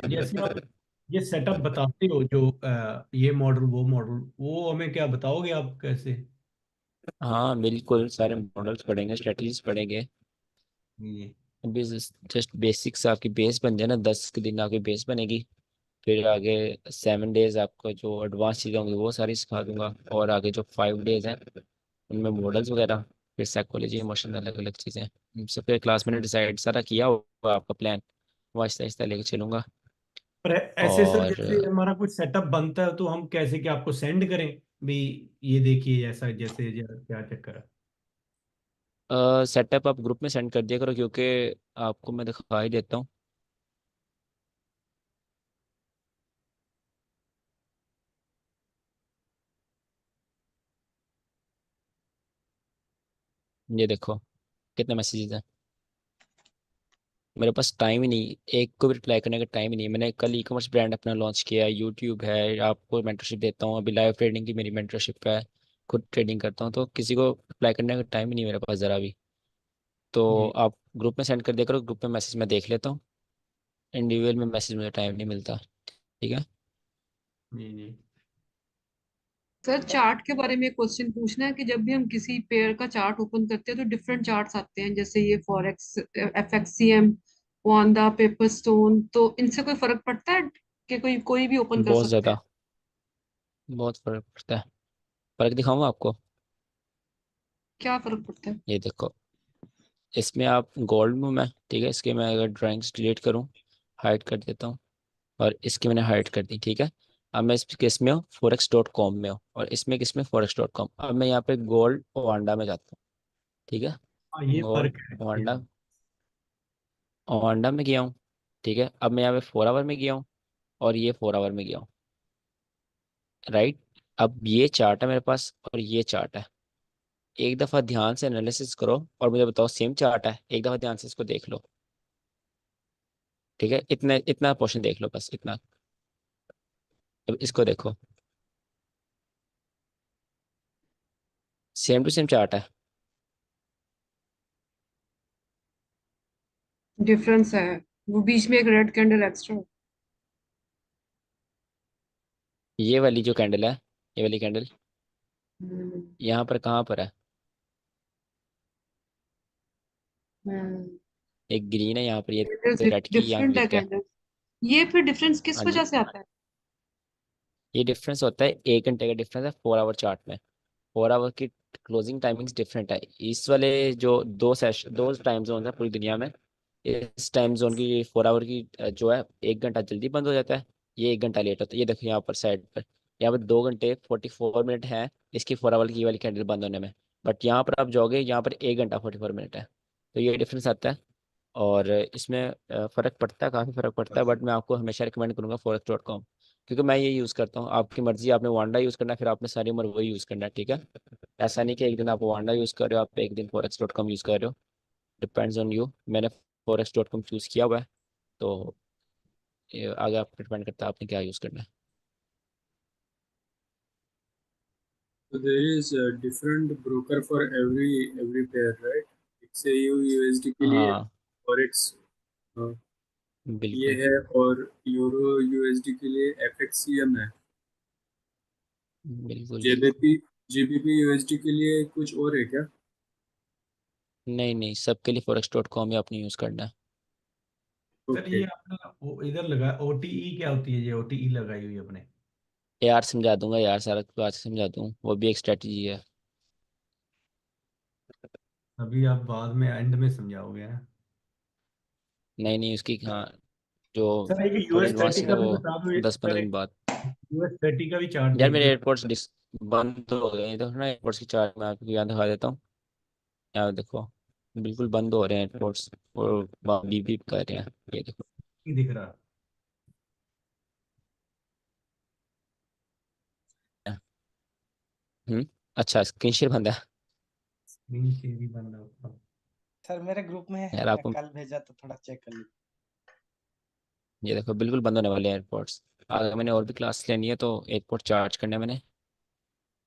जैसे आप ये सेटअप बताते हो जो ये मॉडल वो मॉडल, वो हमें क्या बताओगे आप कैसे? हाँ बिल्कुल, सारे मॉडल्स पढ़ेंगे, स्ट्रेटजीज पढ़ेंगे। ये अभी जस्ट बेसिक्स आपकी बेस बन जाए ना, 10 के दिन आपकी बेस बनेगी। फिर आगे 7 डेज आपको जो एडवांस चीज़ें होंगी वो सारी सिखा दूंगा, और आगे जो 5 डेज हैं उनमें मॉडल्स वगैरह, फिर साइकोलॉजी, इमोशन, अलग अलग चीज़ें। सब फिर क्लास मैंने डिसाइड सारा किया हुआ आपका प्लान, वो आहिस्ता आहिस्ता लेके चलूंगा। पर ऐसे सर और जैसे हमारा कुछ सेटअप बनता है तो हम कैसे कि आपको सेंड करें भी, ये देखिए ऐसा जैसे क्या चक्कर है? सेटअप आप ग्रुप में सेंड कर दिया करो, क्योंकि आपको मैं दिखा ही देता हूँ। ये देखो कितने मैसेजेस हैं मेरे पास, टाइम ही नहीं, एक को भी रिप्लाई करने का टाइम ही नहीं। मैंने कल ई कॉमर्स ब्रांड अपना लॉन्च किया है, यूट्यूब है, आपको मेंटरशिप देता हूँ, अभी लाइव ट्रेडिंग की मेरी मेंटरशिप है, खुद ट्रेडिंग करता हूँ, तो किसी को रिप्लाई करने का टाइम ही नहीं मेरे पास ज़रा भी। तो जी आप ग्रुप में सेंड कर दिया करो, ग्रुप में मैसेज मैं देख लेता हूँ, इंडिविजुअल में मैसेज मुझे टाइम नहीं मिलता। ठीक है। जी जी। सर चार्ट के बारे में क्वेश्चन पूछना है कि जब भी हम किसी पेयर का चार्ट ओपन करते हैं तो डिफरेंट चार्ट्स आते हैं, जैसे ये फॉरेक्स, एफएक्सीएम, वांडा, पेपरस्टोन, तो इनसे कोई फर्क पड़ता है कि कोई कोई भी ओपन कर बहुत सकते हैं? ज़्यादा, बहुत फर्क पड़ता है। फर्क दिखाऊँ आपको? क्या फर्क पड़ता है? ये देखो, इसमें आप गोल्ड में, मैं ठीक है, इसके मैं अगर ड्राइंग्स डिलीट करूँ, हाइड कर देता हूँ, और इसकी मैंने हाइड कर दी, ठीक है। अब मैं इस किस में हूँ, forex.com में हूँ, और इसमें किस में, forex.com। अब मैं यहाँ पे गोल्ड वांडा में जाता हूँ, ठीक है। हाँ ये गोल्ड फर्क है ये। वांडा, वांडा में गया हूँ, ठीक है। अब मैं यहाँ पे 4 आवर में गया हूँ, और ये 4 आवर में गया हूँ, राइट। अब ये चार्ट है मेरे पास, और ये चार्ट है। एक दफ़ा ध्यान से एनालिसिस करो और मुझे बताओ, सेम चार्ट है, एक दफ़ा ध्यान से इसको देख लो, ठीक है। इतना इतना पोर्शन देख लो, बस इतना। अब इसको देखो, सेम टू सेम चार्ट है। डिफरेंस है, वो बीच में एक रेड कैंडल एक्स्ट्रा। ये वाली जो कैंडल है, ये वाली कैंडल हम्म। यहाँ पर कहाँ पर है? हम्म। एक ग्रीन है यहाँ पर, ये रेड की यहाँ डिफरेंट है ग्रीन क्या है? कैंडल। ये फिर डिफरेंस किस हाँ वजह जी, से आता है? ये डिफरेंस होता है 1 घंटे का डिफरेंस है 4 आवर चार्ट में। 4 आवर की क्लोजिंग टाइमिंग्स डिफरेंट है। इस वाले जो दो टाइम जोन है पूरी दुनिया में, इस टाइम जोन की 4 आवर की जो है, 1 घंटा जल्दी बंद हो जाता है, ये 1 घंटा लेट होता है। ये देखो यहाँ पर साइड पर, यहाँ पर 2 घंटे 44 मिनट है इसकी 4 आवर की ये वाली कैंडल बंद होने में, बट यहाँ पर आप जाओगे, यहाँ पर 1 घंटा 44 मिनट है, तो ये डिफरेंस आता है। और इसमें फ़र्क पड़ता है, काफ़ी फ़र्क पड़ता है, बट मैं आपको हमेशा रिकमेंड करूँगा forex.com, क्योंकि मैं ये यूज़ करता हूँ। आपकी मर्ज़ी, आपने वांडा यूज़ करना है, फिर आपने सारी उम्र वही यूज़ करना है, ठीक है। ऐसा नहीं कि एक दिन आप वांडा यूज़ कर रहे हो, आप एक दिन forex.com यूज़ कर रहे हो, डिपेंड्स ऑन यू। मैंने forex.com चूज़ किया हुआ है, तो ये आगे आप डिपेंड करता है आपने क्या यूज़ करना है। So there is a different broker for every pair, right? एक से USD के लिए हाँ forex ये बिल्कुल है, और यूरो USD के लिए FXCM है। बिल्कुल। GBP USD के लिए कुछ और है क्या? नहीं नहीं, सबके लिए forex.com ही आपने यूज़ करना है। सर ये अपना वो इधर लगा OTE क्या होती है, ये OTE लगाई हुई अपने? यार समझा दूंगा यार, सारा कुछ आज से समझा दूँ, वो भी एक स्ट्रेटजी है। अभी आप बाद में एंड में समझाओगे हैं? नहीं नहीं, उसकी हाँ जो सर एक थोड़ी US एडवांस 30 है का ना, भी वो बता दो 10-15 सर, दिन बाद। US 30 का भी चार्ट यार देख मेरे दो। एयरपोर्ट्स बंद तो हो गए, तो ना एयरपोर्ट्स की चार्ट मैं आपको यहाँ दिखा देता हूँ। यहाँ देखो, बिल्कुल बंद हो रहे हैं एयरपोर्ट्स, और बीप बीप कर रहे हैं, ये देखो। नहीं दिख रहा। अच्छा स्क्रीन शेयर बंद है स्क्रीन शेयर भी बंद होगा। सर मेरे ग्रुप में यार आपको। कल भेजा तो थोड़ा चेक कर लीजिए। ये देखो बिल्कुल बंद होने वाले हैं एयरपोर्ट्स। अगर मैंने और भी क्लास लेनी है तो एयरपोर्ट चार्ज करना है मैंने,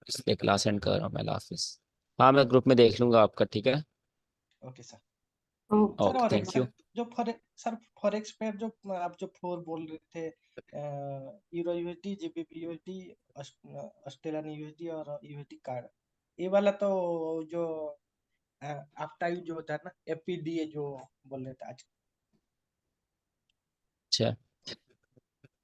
इसलिए क्लास एंड कर रहा हूँ मैं ऑफिस। हाँ मैं ग्रुप में देख लूंगा आपका, ठीक है। Okay sir. Okay sir okay और एक थैंक यू। सर जो फॉरेक्स पे जो आप जो फोर बोल रहे थे, euro USD, GBP USD, Australian USD और यूएसडी कार्ड, ये वाला तो जो आफ्टर जो होता है ना, एफपीडीए जो बोल रहे थे आज। अच्छा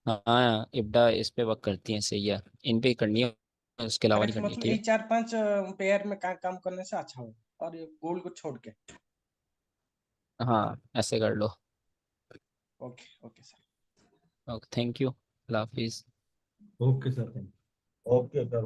हाँ, इब्डा इस पे वर्क करती है, सही है, इन पे करनी है, उसके अलावा नहीं फॉरेक्स करनी है, मतलब ठीक ये है। 4-5 पेयर में काम करने से अच्छा हो, और ये गोल्ड को छोड़ के। हाँ ऐसे कर लो। Okay okay sir. Okay thank you, अल्लाह हाफिज़। Okay sir, thank you. Okay sir.